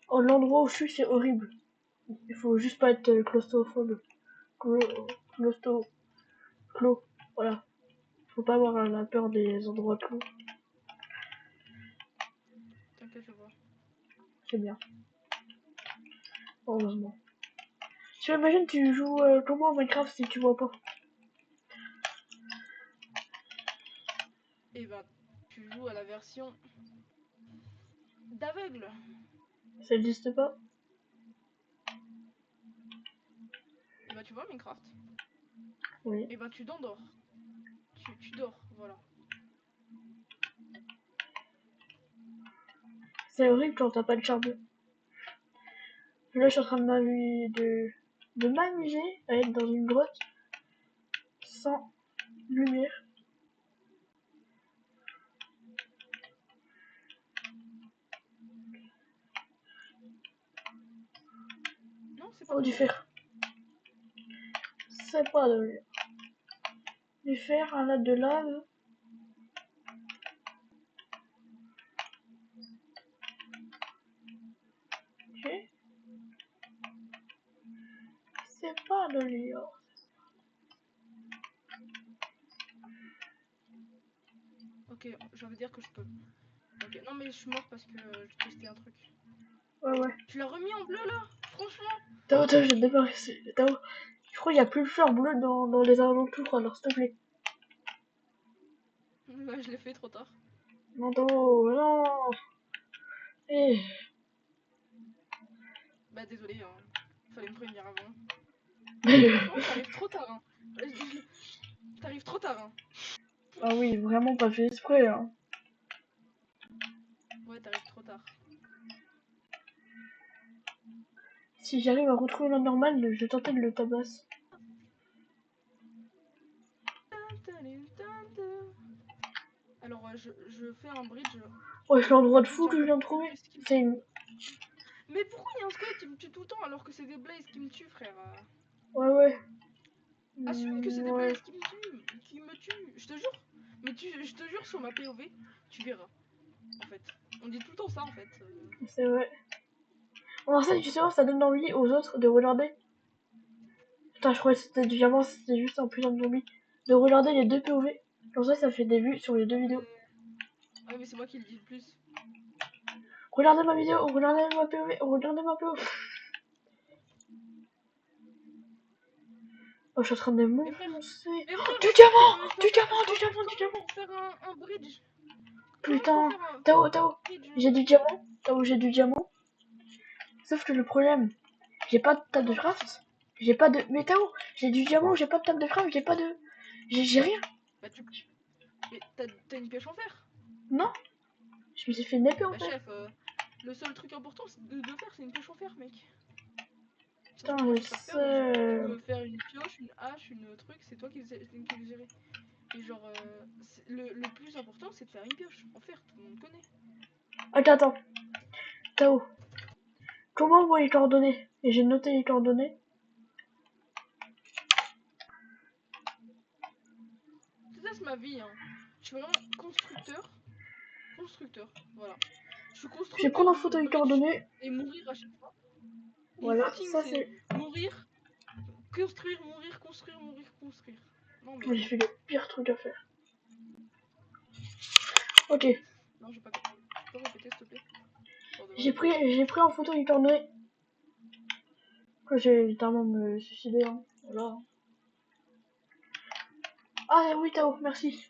Oh, l'endroit où je suis, c'est horrible. Il faut juste pas être claustrophobe. Claustro... Clos. Voilà. Faut pas avoir la peur des endroits clos. T'inquiète, je vois. C'est bien. Heureusement. Tu imagines, tu joues comment Minecraft si tu vois pas? Et bah, tu joues à la version d'aveugle. Ça existe pas? Et bah, tu vois Minecraft. Oui. Et bah, tu t'endors. Tu dors, voilà. C'est horrible quand t'as pas de charbon. Là, je suis en train de m'amuser à être dans une grotte sans lumière. Non, c'est pas Oh, de du l'or. fer. C'est pas de lumière. Du fer, un lac de lave. Ok. C'est pas de l'or. Ok, ça veut dire que je peux. Ok, non mais je suis mort parce que je testais un truc. Ouais. Tu l'as remis en bleu là? Franchement? Tao, je vais te débarrasser. Tao, je crois qu'il n'y a plus de fleurs bleues dans les alentours, alors s'il te plaît. Ouais, je l'ai fait trop tard. Non, Tao, non. Eh. Bah désolé, hein. Fallait me prévenir avant. Franchement, t'arrives trop tard, hein. T'arrives trop tard, hein. Ah oui, vraiment pas fait exprès, hein. Ouais, t'arrives trop tard. Si j'arrive à retrouver l'homme normal, je vais tenter de le tabasser. Alors, je fais un bridge. Ouais, c'est l'endroit de Bridge fou un que je peu viens de trouver. plus qui me- C'est une... Mais pourquoi il y a un squelette qui me tue tout le temps alors que c'est des blazes qui me tuent, frère? Ouais. Assume que c'est des Ouais, blazes qui me tuent, qui me tuent, je te jure. Mais je te jure sur ma POV, tu verras. En fait, on dit tout le temps ça en fait. c'est vrai. Alors ça, justement, ça donne envie aux autres de regarder. Putain, je croyais que c'était du diamant, c'était juste un putain de zombie. De regarder les deux POV. Comme ça fait des vues sur les deux vidéos. Ouais, mais c'est moi qui le dis le plus. Regardez ma vidéo, regardez ma POV, regardez ma POV. Oh, je suis en train de Mais frère, m'enfoncer. mais Oh, frère, du diamant, je dois du faire diamant, du diamant, du diamant. comment pour faire un bridge? Comment pour Putain, faire un Tao, bridge? j'ai du diamant. Tao, j'ai du diamant. Sauf que le problème, j'ai pas de Non, table de non, merci. craft. J'ai pas de... Mais Tao, j'ai du diamant, j'ai pas de table de craft, j'ai pas de... J'ai rien. Bah tu... Mais t'as une pioche en fer? Non, je me suis fait une épée en Bah fer. chef, le seul truc important de faire c'est une pioche en fer, mec. Sauf que Putain, moi je j'ai pas de fer, donc j'ai pas pu sais. me faire une pioche, une hache, une truc, c'est toi qui le gérer. Mais genre, le plus important c'est de faire une pioche en fer, tout le monde connaît. Attends. Tao, comment on voit les coordonnées? Et j'ai noté les coordonnées. C'est ça, c'est ma vie, hein. Je suis vraiment constructeur. Constructeur, voilà. Je suis Je vais constructeur prendre en de photo les bridge coordonnées. et mourir à chaque fois. Mon Voilà, footing ça c'est c'est... mourir, construire, mourir, construire, mourir, construire. Non mais J'ai c'est... fait le pire truc à faire. Ok, Non, j'ai pas compris. Tu peux répéter s'il te plaît? Pour de vrai. j'ai pris en photo les coordonnées. Que j'ai littéralement me suicider, hein. Voilà. Ah oui, Tao, merci.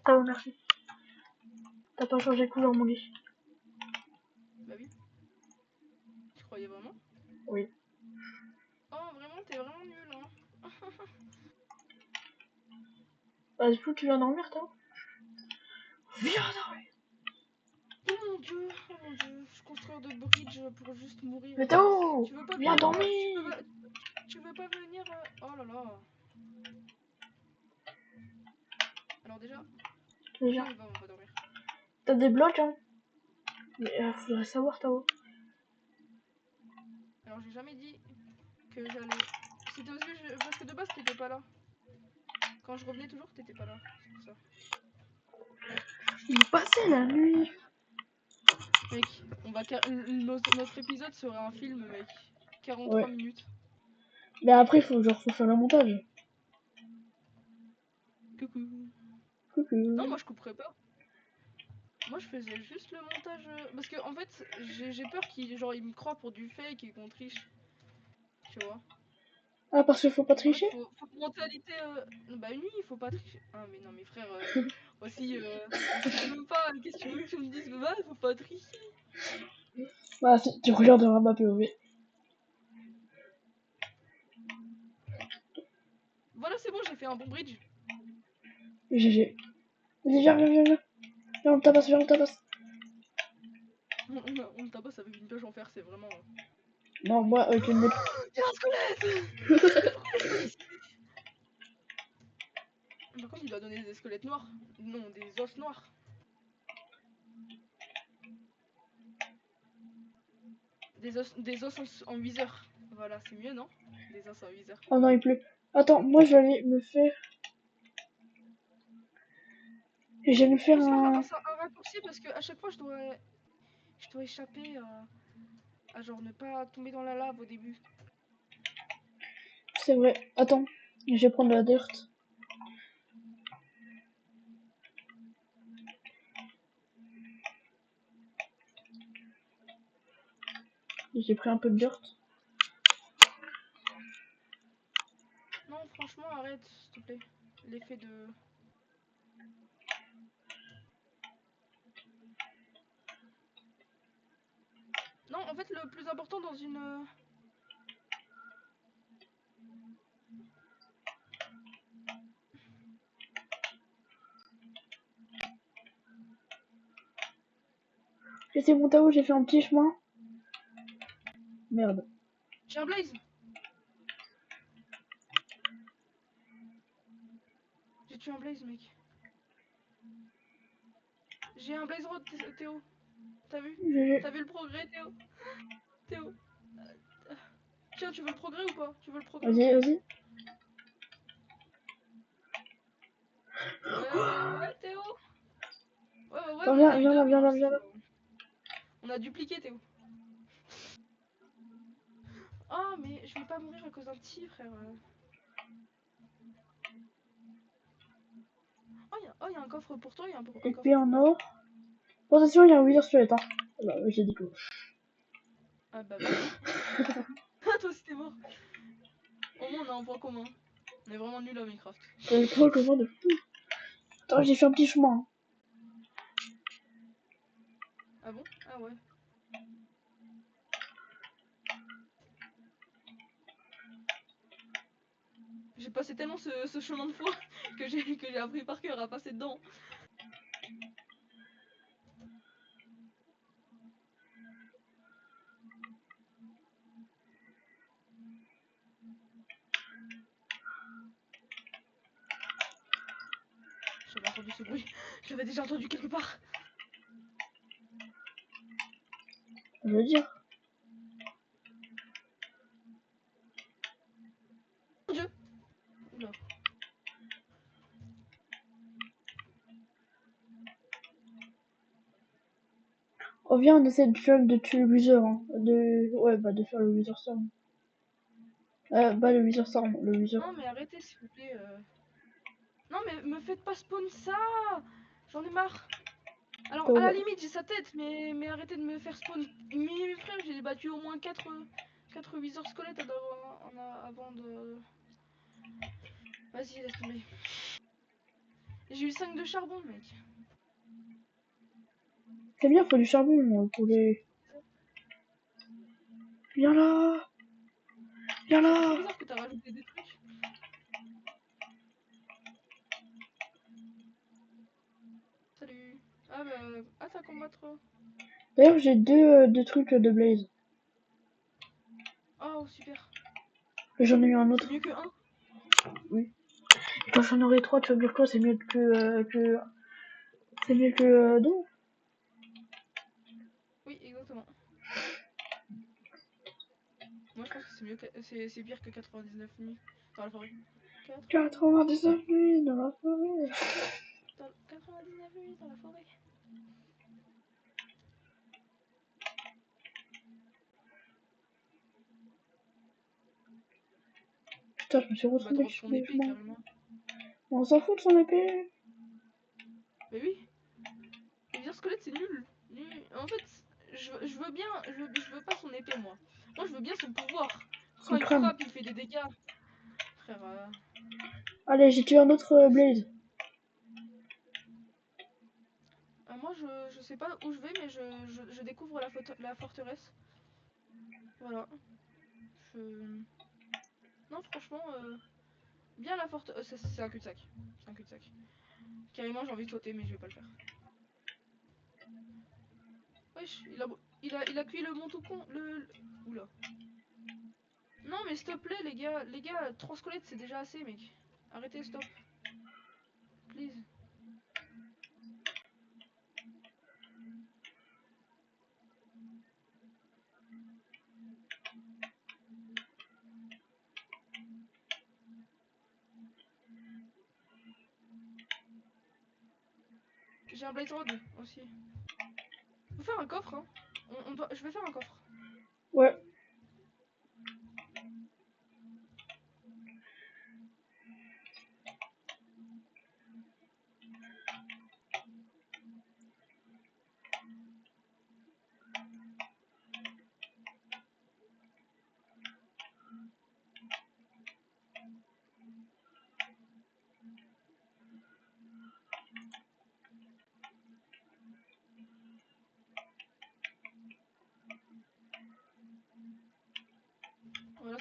Tao, merci. T'as pas changé de couleur, mon lit. Bah oui. Tu croyais vraiment? Oui. Oh vraiment, t'es vraiment nul, hein. Bah, du coup, tu viens dormir, Tao? Viens dormir. Oh mon dieu, je suis construire de bridge pour juste mourir Mais en fait. Tao, Tu veux pas viens venir, dormir. tu veux pas venir, oh là là. Alors déjà, Déjà, viens, on va dormir. t'as des blocs, hein. Mais faudrait savoir, Tao. Alors j'ai jamais dit que j'allais... C'était parce que, parce que de base t'étais pas là. Quand je revenais toujours, t'étais pas là. C'est pour ça. Il passait la nuit. Mec, notre épisode sera un film, mec. 43 Ouais. minutes. Mais après, faut faire le montage. Coucou. Non, Coucou. moi je couperais pas. Moi je faisais juste le montage. Parce que en fait, j'ai peur qu'il il me croit pour du fake et qu'on triche. Tu vois. Ah, parce qu'il faut pas En fait, tricher? faut que mentalité. Bah oui, il faut pas tricher. Ah, mais non, mais frère, aussi, on triche même pas. Qu'est-ce que tu veux que je me dise? Bah, faut pas tricher. Bah, si, tu regarderas ma POV. Voilà, c'est bon, j'ai fait un bon bridge. GG. Vas-y, viens. Viens, on le tabasse, viens, on le tabasse. On le tabasse avec une pioche en fer, c'est vraiment. Non, moi, avec une épée. Y'a un squelette! Mais pourquoi il est pas ici? Par contre, il doit donner des squelettes noirs. Non, des os noirs. Des os en 8 heures. Voilà, c'est mieux, non? Des os en 8 heures. Oh non, il pleut. Attends, moi, je vais aller me faire... Je vais me Faut faire se faire un... un raccourci parce que à chaque fois, je dois échapper à genre ne pas tomber dans la lave au début. C'est vrai. Attends, je vais prendre la dirt. J'ai pris un peu de dirt. Non, franchement, arrête, s'il te plaît. L'effet de... Non, en fait, le plus important dans une... C'est bon, Tao, j'ai fait un petit chemin. Merde. J'ai un blaze. J'ai tué un blaze, mec. J'ai un blaze rod, Théo. T'as vu? T'as vu le progrès, Théo? Théo. Tiens, tu veux le progrès ou pas? Tu veux le progrès ou Vas-y, pas? vas-y. Ouais, Théo. Ouais, Attends, on a eu viens deux. là, viens Bon, là, viens là. on a dupliqué, Théo. Oh, mais je vais pas mourir à cause d'un petit, frère. Oh, y a un coffre pour toi, y a un coffre Épée pour en moi. or. Bon, attention, il y a un wither squelette, hein. Bah, j'ai dit que... Ah bah vas-y. Ah, toi aussi t'es mort. Au moins on a un point commun. On est vraiment nul à Minecraft. T'as le point commun de fou. Attends, j'ai fait un petit chemin. Ah bon? Ah ouais. J'ai passé tellement ce chemin de foi que j'ai appris par cœur à passer dedans. J'avais entendu ce bruit. Je l'avais déjà entendu quelque part. Je veux dire. Mon Dieu. Oula. Oh, viens, on essaie de tuer le wither, hein. Ouais, bah, de faire le wither storm. Bah, le wither storm, le wither. Non mais arrêtez s'il vous plaît. Non mais me faites pas spawn ça. J'en ai marre. Alors à la limite j'ai sa tête mais arrêtez de me faire spawn. Mes frères j'ai battu au moins 4 wizard squelettes avant de... Vas-y laisse tomber. J'ai eu 5 de charbon mec. C'est bien, faut du charbon pour les... Viens là. Viens C'est trop là. bizarre que t'as rajouté des trucs. Salut. Ah bah... Ah t'as combattre. D'ailleurs, j'ai deux trucs de blaze. Oh super. J'en ai eu un C'est autre. mieux que 1. Oui. Quand j'en aurai trois, tu vas dire quoi? C'est mieux que... C'est mieux que deux. Oui exactement. Moi je pense que c'est mieux que... C'est pire que 99 nuits dans la forêt. 99 nuits dans la forêt. 99 nuits dans la forêt. Putain, je me suis Tu vas te retourné rendre sur ton les épée chemins. carrément. On s'en fout de son épée. Mais oui. Les vieux squelettes c'est nul. En fait, je veux bien, je veux pas son épée moi. Moi je veux bien son pouvoir. Quand Son il crâne. frappe, il fait des dégâts. Frère. Allez, j'ai tué un autre blaze. Moi je sais pas où je vais, mais je découvre la forteresse. Voilà. Je... Non, franchement, bien la forteresse. C'est un cul-de-sac. C'est un cul-de-sac. Carrément, j'ai envie de sauter, mais je vais pas le faire. Wesh, il a cuit le montoucon. Oula. Non, mais s'il te plaît, les gars, 3 squelettes, c'est déjà assez, mec. Arrêtez, stop. Please. J'ai un blaze rod aussi. Faut faire un coffre, hein. Je vais faire un coffre. Ouais.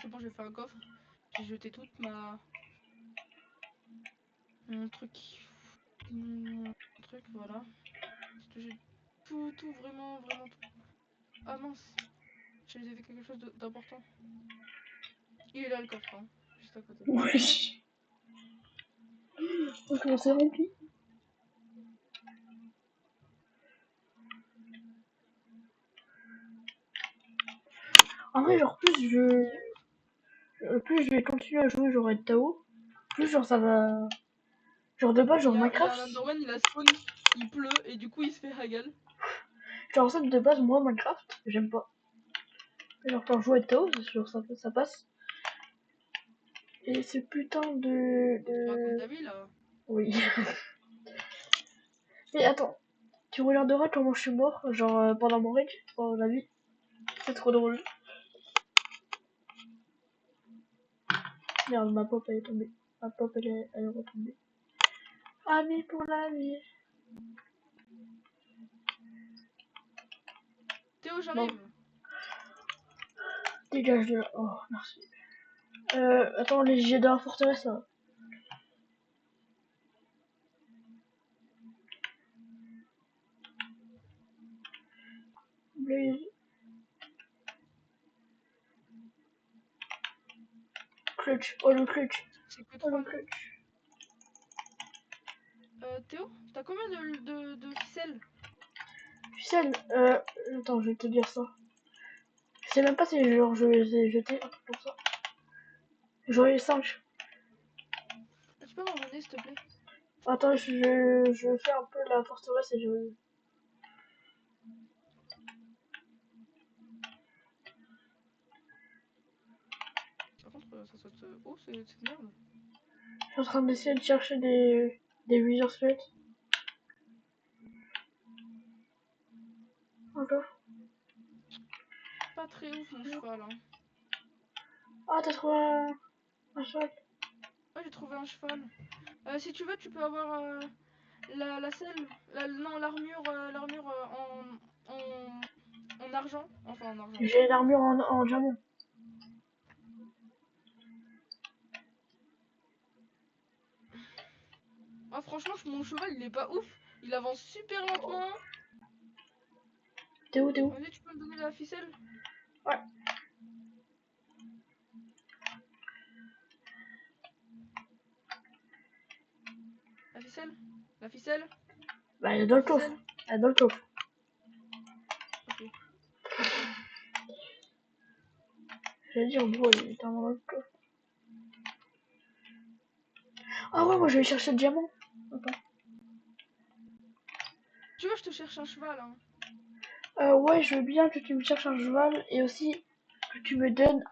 c'est bon, j'ai fait un coffre. J'ai jeté toute mon truc. Mon truc, voilà. J'ai tout, vraiment tout. Ah mince, j'ai fait quelque chose d'important. Il est là le coffre, hein, juste à côté. Wesh. Donc c'est rempli. En vrai, genre, plus je vais continuer à jouer genre avec Tao, plus genre ça va. Genre de base, genre Il y a Minecraft. un Enderman, il a spawn, il pleut et du coup il se fait hagal. Genre en fait, de base, moi, Minecraft, j'aime pas. Genre quand je joue avec Tao, genre ça passe. Et ce putain Tu racontes de... ta vie là. Oui. Mais attends, tu regarderas comment je suis mort, genre pendant mon rage, pendant la vie. C'est trop drôle. Merde, ma pop elle est tombée. Ma pop elle est retombée. Ami pour la vie. Théo, Bon, j'arrive. dégage de là. Oh, merci. Attends, les jets de la forteresse là. Blaze. Clutch. Oh le clutch. C'est que Oh le 3 là. clutch. Théo, t'as combien de ficelles? Ficelle. Attends, je vais te dire ça. Je sais même pas si genre je les ai jetés, un truc comme ça. J'en ai 5. Tu peux m'en donner s'il te plaît? Attends, je fais un peu la forteresse et je... Par contre, ça saute. Oh, c'est de merde. Je suis en train d'essayer de chercher des Wither Skeletons. Encore. Pas très ouf mon cheval. Hein. Ah, t'as trouvé un cheval. Ouais, j'ai trouvé un cheval. Si tu veux, tu peux avoir la selle. Non, l'armure en argent. Enfin, en argent. J'ai une armure en diamant. Ah, franchement, mon cheval il est pas ouf. Il avance super lentement. T'es où, t'es où? Vas-y, tu peux me donner la ficelle? Ouais. La ficelle? La ficelle? Bah, elle est dans La le coffre. ficelle? Elle est dans le coffre. Ok. J'allais dire, bro, il est dans le coffre. Ah ouais, moi je vais chercher le diamant. Attends. Tu veux, je te cherche un cheval. Hein. Ouais, je veux bien que tu me cherches un cheval et aussi que tu me donnes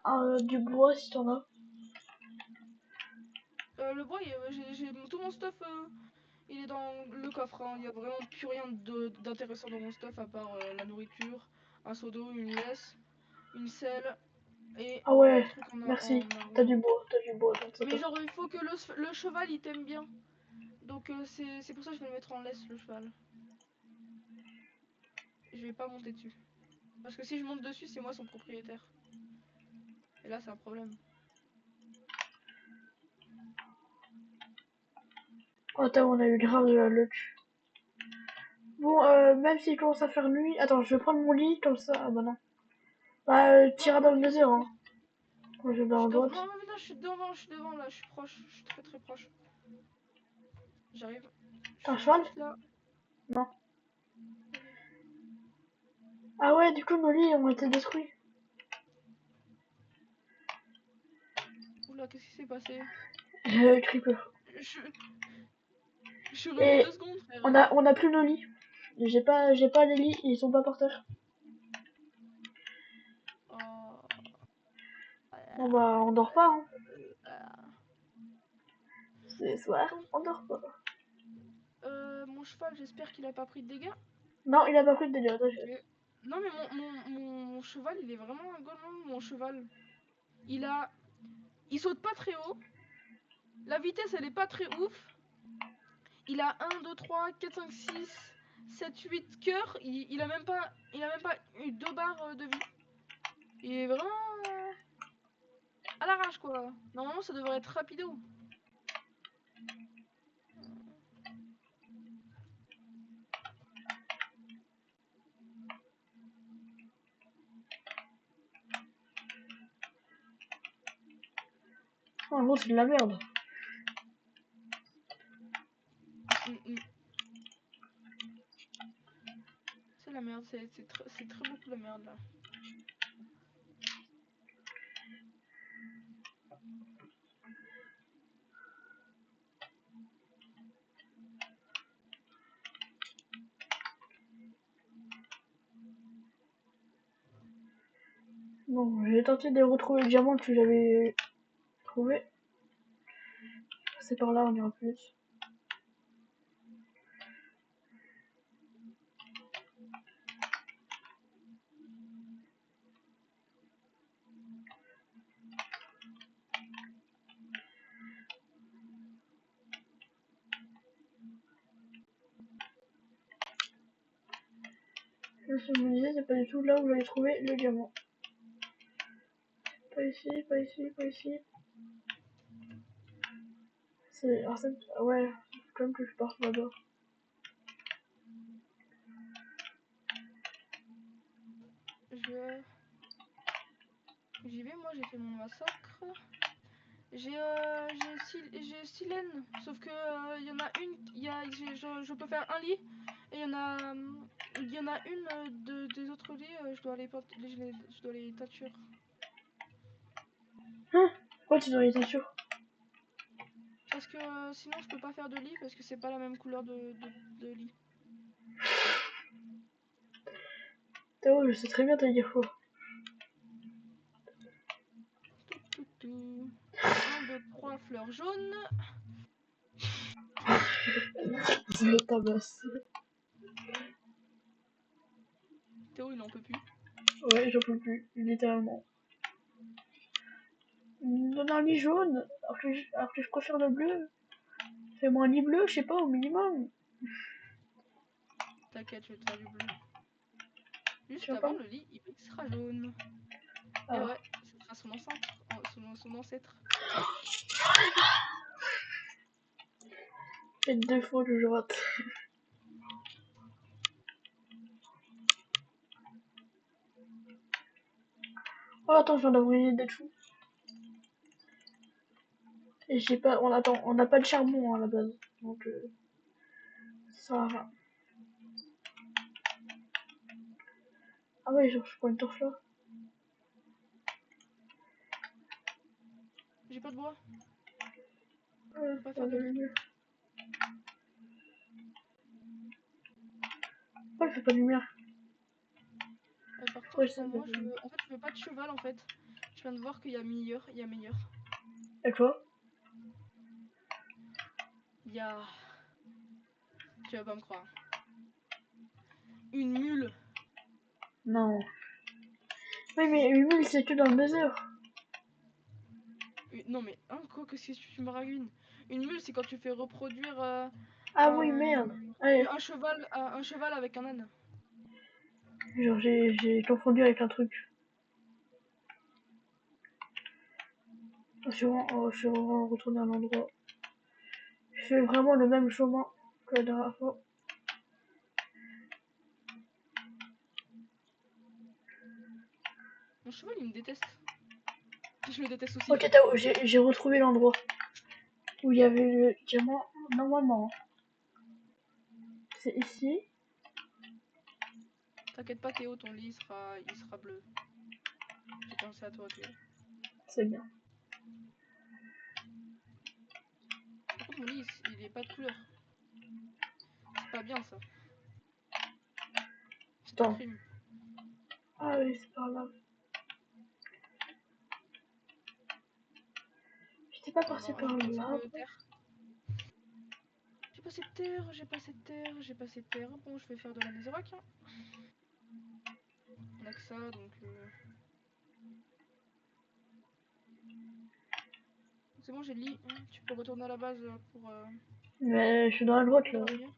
du bois si t'en as. Le bois, j'ai tout mon stuff. Il est dans le coffre. Hein. Il y a vraiment plus rien d'intéressant dans mon stuff à part la nourriture, un seau d'eau, une laisse, une selle et Ah un ouais, truc merci. en T'as argent. du bois, donc ça Mais passe. genre, il faut que le cheval il t'aime bien. Donc c'est pour ça que je vais le mettre en laisse, le cheval. Je vais pas monter dessus. Parce que si je monte dessus, c'est moi son propriétaire. Et là, c'est un problème. Oh, attends, on a eu grave de la luck. Bon, même s'il commence à faire nuit. Attends, je vais prendre mon lit comme ça. Ah bah non. Bah, Non, t'iras dans le ok, désert, hein. Moi je vais je à suis devant. droite. Non, mais non, je suis devant là, je suis proche. Je suis très très proche. J'arrive. Je T'as un suis cheval? juste là. Non. Ok. Ah ouais, du coup, nos lits ont été détruits. Oula, qu'est-ce qui s'est passé? Creeper. Je, je suis revenu Et 2 secondes, frère. on a plus nos lits. J'ai pas les lits, ils sont pas par terre. Oh. Bon bah, on dort pas, hein. Ah. C'est soir, Bon, on dort pas. mon cheval, j'espère qu'il a pas pris de dégâts. Non, il a pas pris de dégâts, t'inquiète. Mais... Non, mais mon cheval, il est vraiment un golemon, mon cheval. Il a... Il saute pas très haut. La vitesse, elle est pas très ouf. Il a 1, 2, 3, 4, 5, 6, 7, 8 cœurs. Il a même pas eu 2 barres de vie. Il est vraiment... quoi. Normalement, ça devrait être rapido. En gros, c'est de la merde. C'est la merde, c'est très beaucoup la merde là. Bon, j'ai tenté de retrouver le diamant que j'avais trouvé. C'est par là, on ira plus. Là, ce que je me disais, c'est pas du tout là où j'avais trouvé le diamant. Pas ici, pas ici, pas ici. C'est... Ah, ouais, faut quand même que je parte là-bas. J'y vais, moi j'ai fait mon massacre. J'ai Silène, sauf que il y en a une, je peux faire un lit, et il y en a une des autres lits, je dois les tâture. Hein? Pourquoi tu dois les tâtures? Parce que sinon je peux pas faire de lit, parce que c'est pas la même couleur de lit. Théo, je sais très bien te dire quoi. Tout. 1, 2, 3 fleurs jaunes. Je le tabasse. Théo il en peut plus. Ouais, j'en peux plus, littéralement. Donne un lit jaune, alors que je préfère le bleu. Fais-moi un lit bleu, je sais pas, au minimum. T'inquiète, je vais te faire du bleu. Juste Tu avant, entends? le lit il sera jaune. Ah. Et ouais, ce sera son ancêtre. Son ancêtre. Peut-être 2 fois que je rate. Oh, attends, je viens d'avoir une idée de fou. Et j'ai pas... on n'a pas de charbon à la base. Donc, ça sert à rien. Ah ouais, genre, je prends une torche là. J'ai pas de bois. Ouais, Faut pas faire de lit. Pourquoi il fait pas de lumière? Par Ouais, contre, ça moi, fait... je veux pas de cheval en fait. Je viens de voir qu'il y a meilleur. Et quoi? Il y a. Tu vas pas me croire. Une mule. Non. Oui, mais une mule, c'est que dans le désert. Non mais, hein, quoi, qu'est-ce que tu me racontes? Une mule, c'est quand tu fais reproduire Ah oui, un, merde. Allez, un cheval avec un âne. genre, j'ai confondu avec un truc. Je suis vraiment retourné à l'endroit. Je fais vraiment le même chemin que la dernière fois. Mon cheval, il me déteste. Je le déteste aussi. Ok, Tao, j'ai retrouvé l'endroit où il y avait le diamant. Normalement, c'est ici. T'inquiète pas, Théo, ton lit il sera bleu. J'ai pensé à toi, Théo. C'est bien. Par contre, mon lit, il est pas de couleur. C'est pas bien ça. C'est un Attends. crime. Ah oui, c'est par là. J'étais pas Oh passé non, par j'ai pas assez là. de terre. J'ai pas assez de terre, j'ai pas assez de terre, j'ai pas assez de terre. Bon, je vais faire de la netherrack. Hein. On a que ça, donc... C'est bon, j'ai le lit. Tu peux retourner à la base pour Mais je suis dans la grotte là. dormir.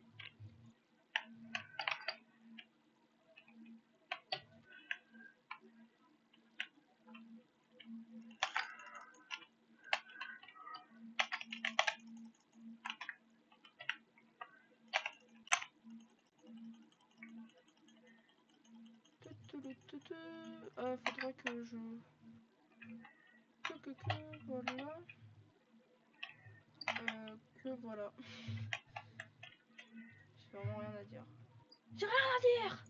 Faudra que je... voilà. Voilà. J'ai vraiment rien à dire. J'ai rien à dire.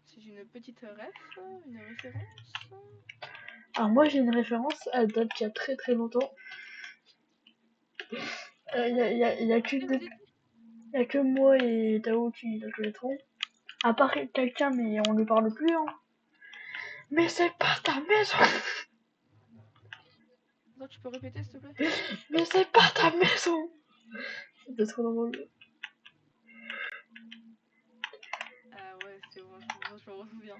Si j'ai une petite ref, une référence. Alors moi j'ai une référence, elle date d'il y a très très longtemps. Y a que moi et Tao qui la connaîtront. À part quelqu'un, mais on lui parle plus. Hein. Mais c'est pas ta maison. Attends, tu peux répéter s'il te plaît? Mais c'est pas ta maison. C'était trop drôle. Ah ouais, c'est bon, je me souviens.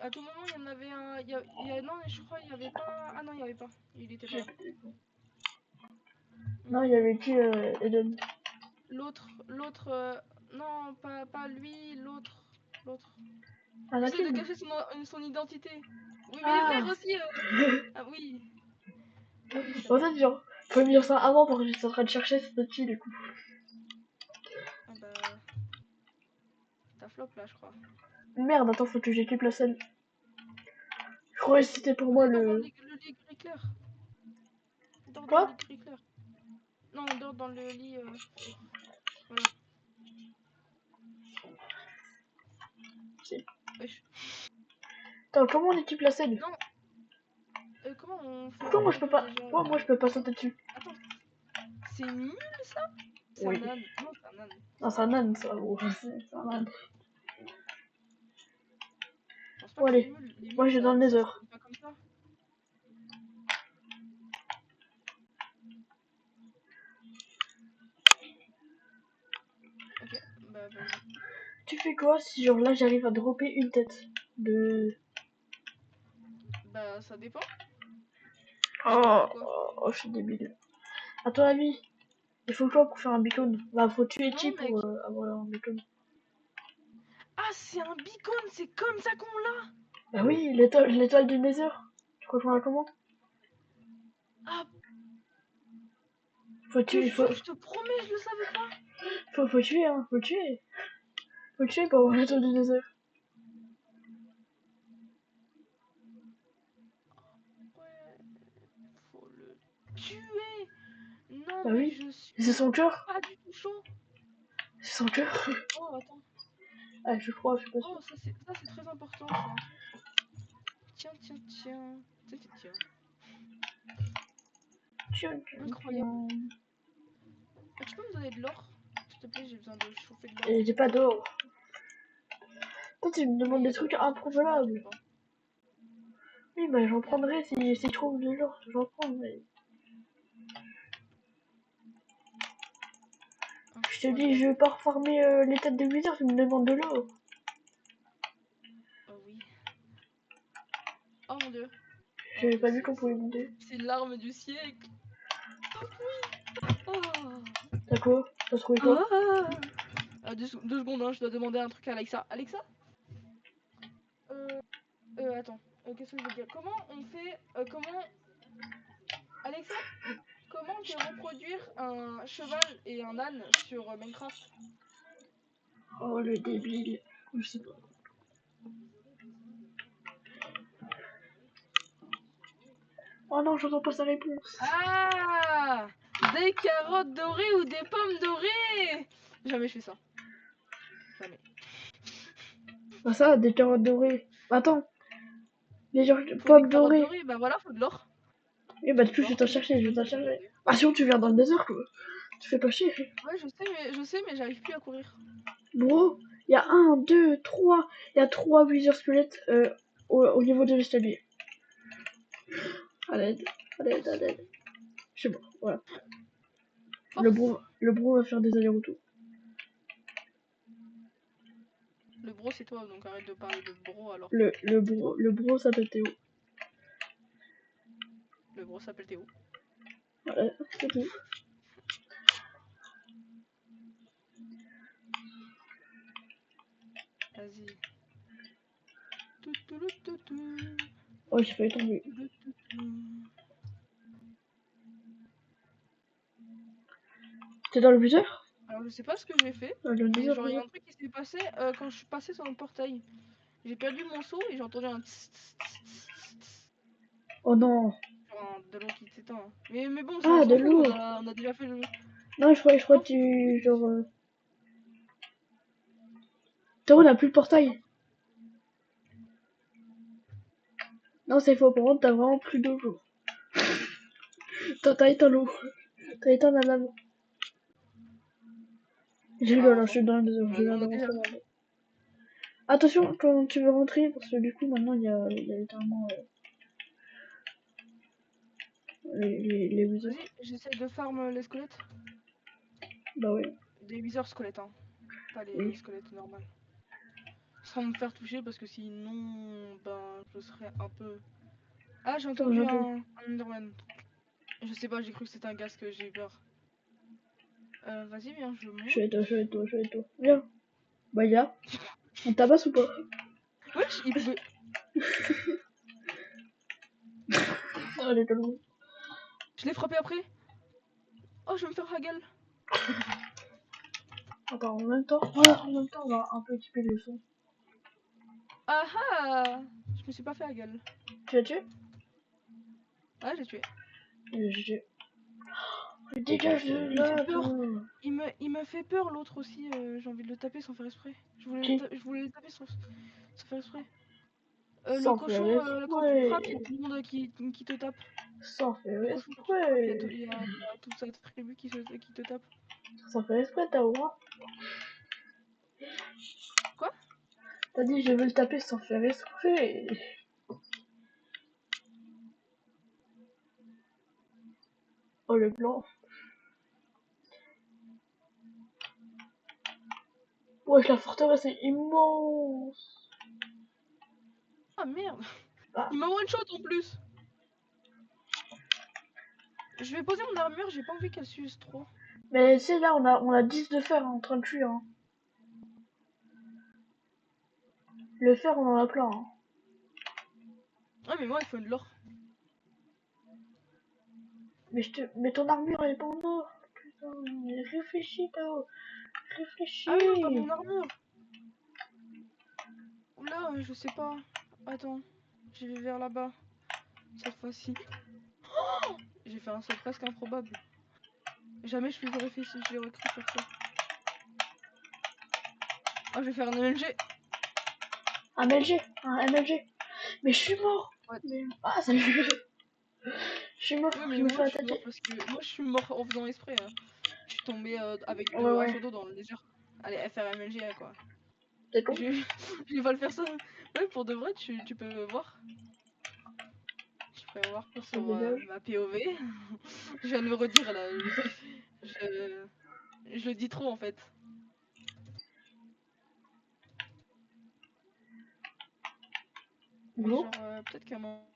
À tout moment, il y en avait un... non, je crois il y avait pas... Ah non, il y avait pas. Il était pas là. Non, il y avait qui Eden. L'autre... non, pas lui, l'autre. J'essaie de Anakin. cacher son identité. Oui, mais les Ah. frères aussi. Ah oui. Oui, ça En va. fait, genre, faut me dire ça avant parce que j'étais en train de chercher cette qui du coup. Ah bah... T'as flop là, je crois. Merde, attends, faut que j'équipe la scène. Je croyais que c'était pour moi Dors dans le. le lit gris clair. Dors dans le Quoi? lit gris clair. Non, dors dans le lit... Voilà. Si. Wesh. Attends, comment on équipe la scène? Non, comment on fait Pourquoi moi je peux rentrer pas. déjà Pourquoi moi je peux pas sauter dessus? Attends, c'est nul ça? C'est Oui. un âne. Non, c'est un âne. Non, c'est un âne ça. Oh, c'est un âne. Je pense pas Bon, que c'est allez. nul. Les Moi mules, je vais dans le ça nether. se donne pas comme ça. Ok, bah vas-y. Tu fais quoi si genre là j'arrive à dropper une tête de. Bah ça dépend. Oh, De quoi? je suis débile. À ton avis, il faut quoi pour faire un beacon? Bah, faut tuer Non qui mec. pour avoir un beacon? Ah, c'est un beacon, c'est comme ça qu'on l'a. Bah oui, l'étoile du Nether. Tu crois qu'on l'a comment? Ah, Faut te tuer, jure, je te promets, je le savais pas. faut tuer, hein, faut tuer. Faut tuer pour avoir l'étoile du Nether. Ouais, faut le tuer. Non Bah mais oui, je c'est suis son cœur. pas du tout chaud. C'est son cœur. Oh attends. Ah, je crois, je suis pas sûr. Oh ça c'est très important ça. Tiens. Tiens. Tiens, Incroyable. Tu peux me donner de l'or? S'il te plaît, j'ai besoin de chauffer de l'or. Et j'ai pas d'or. Toi, tu me demandes des Oui, trucs je m'en doute improbables. pas. Oui, bah j'en Merde. prendrai si je trouve de l'or, j'en prendrai. Je te dis, je Incroyable. vais pas refarmer les têtes de Wither, tu me demandes de l'or. Oh oui. Oh mon dieu. Oh J'avais mais pas vu qu'on pouvait monter. c'est l'arme du siècle. Oh oui. Oh. T'as quoi? T'as trouvé quoi? Deux secondes, hein, je dois demander un truc à Alexa. Alexa? Attends. Qu'est-ce que je veux dire? Comment on fait... comment... Alexa? Comment on fait reproduire un cheval et un âne sur Minecraft? Oh, le débile. Je sais pas. Oh non, j'entends pas sa réponse. Ah! Des carottes dorées ou des pommes dorées? Jamais je fais ça. Jamais. Bah ça, des carottes dorées. Attends. Les genre, Faut des pommes carottes dorées. dorées, bah voilà, faut de l'or. Et bah Faut du de coup, je vais l'or, t'en et du coup chercher, je je vais viens t'en de chercher. demander. Ah sinon, tu viens dans le désert, quoi. Tu fais pas chier. Ouais, je sais, mais j'arrive plus à courir. Bro, il y a 1, 2, 3. Il y a 3 Wither squelettes au niveau de l'escalier. À l'aide, à l'aide, à l'aide. Je sais pas, voilà. Force. Le bro va faire des allers-retours. Le bro, c'est toi, donc arrête de parler de bro alors. Le bro s'appelle Théo. Le bro s'appelle Théo. Voilà, c'est tout. Vas-y. Oh, j'ai failli tomber. T'es dans le Wither? Alors, je sais pas ce que j'ai fait, Le mais désert, genre, il y a un truc qui s'est passé quand je suis passé sur le portail. J'ai perdu mon seau et j'ai entendu un tss, tss, tss, tss, tss, Oh non. genre de l'eau qui s'éteint. Mais bon, ça, on Ah, de s'en fout, l'eau. on a déjà fait le. Non, je crois Non, que tu... Genre... Théo, on n'a plus le portail. Non, c'est faux. Par contre, t'as vraiment plus d'eau. Genre. T'as éteint l'eau. T'as éteint la lave. J'ai eu Ah, là, je attends. suis dans le désert. Je On viens de a déjà. rentrer dans le... Attention quand tu veux rentrer, parce que du coup, maintenant, il y a littéralement les wizards. Vas-y, j'essaie de farm les squelettes. Bah oui. Des wizards squelettes, hein. Pas les Oui. squelettes normales. Sans me faire toucher parce que sinon, ben, je serais un peu. Ah, j'ai Attends, entendu j'entends. un Enderman. Je sais pas, j'ai cru que c'était un gaz que j'ai eu peur. Vas-y, viens, je Je vais monte. toi, je vais toi, je vais toi. Viens. Bah, il y a. On tabasse ou pas? Wesh, il bug. Allez, calme. Je l'ai frappé après. Oh, je vais me faire hagel. Attends, en même temps, on va un peu équiper le son. Ah ah. Je me suis pas fait hagel. Tu as tué? Ah, j'ai tué. Je... Dégage de Il me fait là, peur. toi. Il me fait peur l'autre aussi. J'ai envie de le taper sans faire exprès. Qui? Je voulais le taper sans faire exprès. Le Sans faire cochon, quand tu le frappes, il y a exprès. tout le monde qui te tape. Sans faire Le cochon, quand tu le frappes, exprès. il y a toute sa tribu qui te tape. Sans faire exprès, t'as au moins. Quoi? T'as dit je veux le taper sans faire exprès. Oh le blanc. Wesh, la forteresse est immense. Ah merde. Ah. Il m'a one shot en plus. Je vais poser mon armure, j'ai pas envie qu'elle s'use trop. Mais c'est là, on a 10 de fer hein, en train de tuer. Hein. Le fer, on en a plein. Hein. Ah, mais moi, il faut de l'or. Mais ton armure, elle est pas en or. Putain, mais réfléchis, Tao. Ah, mais non, pas Réfléchis. mon armure. Oula, je sais pas. Attends, je vais vers là-bas. Cette fois-ci. J'ai fait un saut presque improbable. Jamais j'aurais cru faire ça. Ah, je vais faire un MLG. Un MLG. Un MLG. Mais je suis mort. Ouais. Mais... Ah, ça me... Je suis mort, Oui, je mais me moi, fais je suis mort attaquer. parce que. Moi, je suis mort en faisant exprès. Hein. Je suis tombé avec Ouais, deux ouais. haches d'eau dans le désert. Allez, faire MLG, quoi. T'es con? Je... je vais pas le faire ça. Ouais, pour de vrai, tu peux voir. Tu peux voir Ça sur dégage. ma POV. Je viens de me redire là. Je, je le dis trop en fait. Mais Go. genre, peut-être qu'à un moment.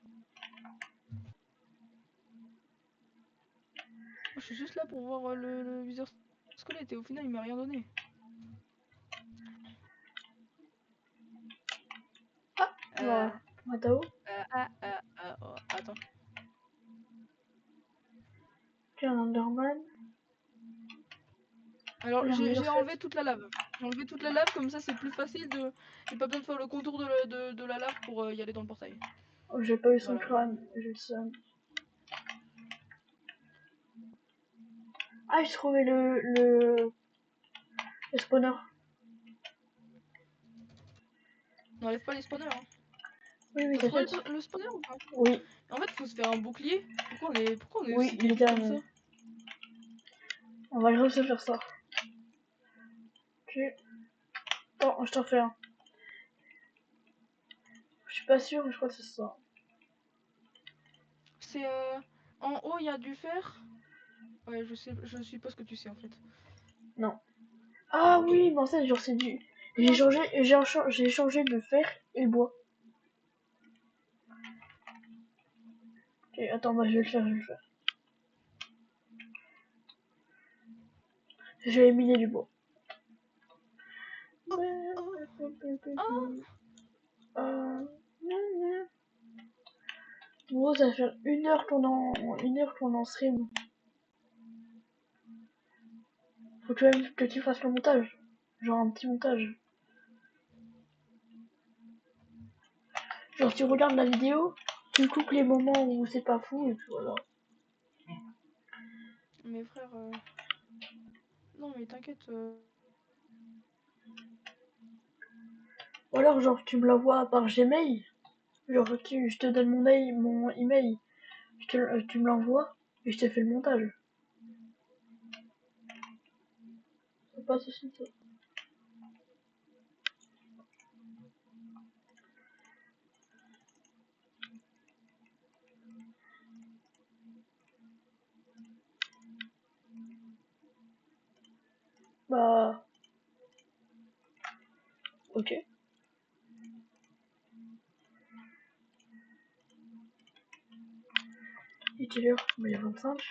Je suis juste là pour voir le viseur squelette et au final il m'a rien donné. Ah, Euh, voilà. Matao. oh, attends. Tu es un Enderman. Alors J'ai un j'ai Wizard. enlevé toute la lave. J'ai enlevé toute la lave comme ça c'est plus facile de. J'ai pas besoin de faire le contour de la lave pour y aller dans le portail. Oh, j'ai pas eu son Voilà. crâne. J'ai le seum. Ah, j'ai trouvé le spawner. N'enlève pas les spawners. Hein. Oui, oui, T'as trouvé t'inquiète. le spawner ou pas? Oui, En fait faut se faire un bouclier. Pourquoi on est oui, aussi débile comme littéralement. ça? On va grave se faire ça. Ok. Attends, je t'en fais un. Je suis pas sûre, mais je crois que c'est ça. C'est en haut il y a du fer. Ouais je suppose que tu sais en fait. Non. Ah oui, mais en fait, genre, c'est du. J'ai changé de fer et bois. Ok, attends, bah, je vais le faire, je vais le faire. Je vais miner du bois. Oh, oh, oh. Euh, Bon, ça fait 1 heure qu'on en stream. Faut quand même que tu fasses le montage. Genre un petit montage. Genre tu regardes la vidéo, tu coupes les moments où c'est pas fou et puis voilà. Mais frère, non mais t'inquiète. Ou alors genre tu me l'envoies par Gmail. Genre je te donne mon email, tu me l'envoies et je te fais le montage. C'est pas ceci ça. Bah ok. Et quelle heure? Bah, il y a 25.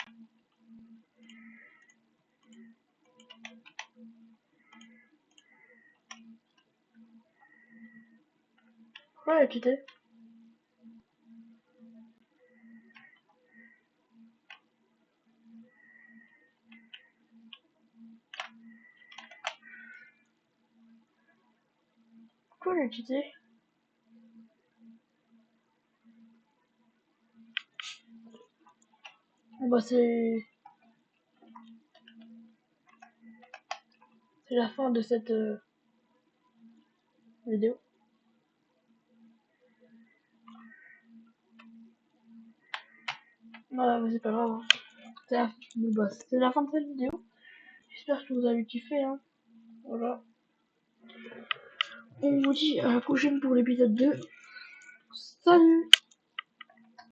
Ouais, quitté. Pourquoi j'ai quitté? Bon, bah c'est la fin de cette vidéo. Ouais, mais c'est pas grave. Hein. Bon, bah, c'est la fin de cette vidéo. J'espère que vous avez kiffé. Hein. Voilà. On vous dit à la prochaine pour l'épisode 2. Salut!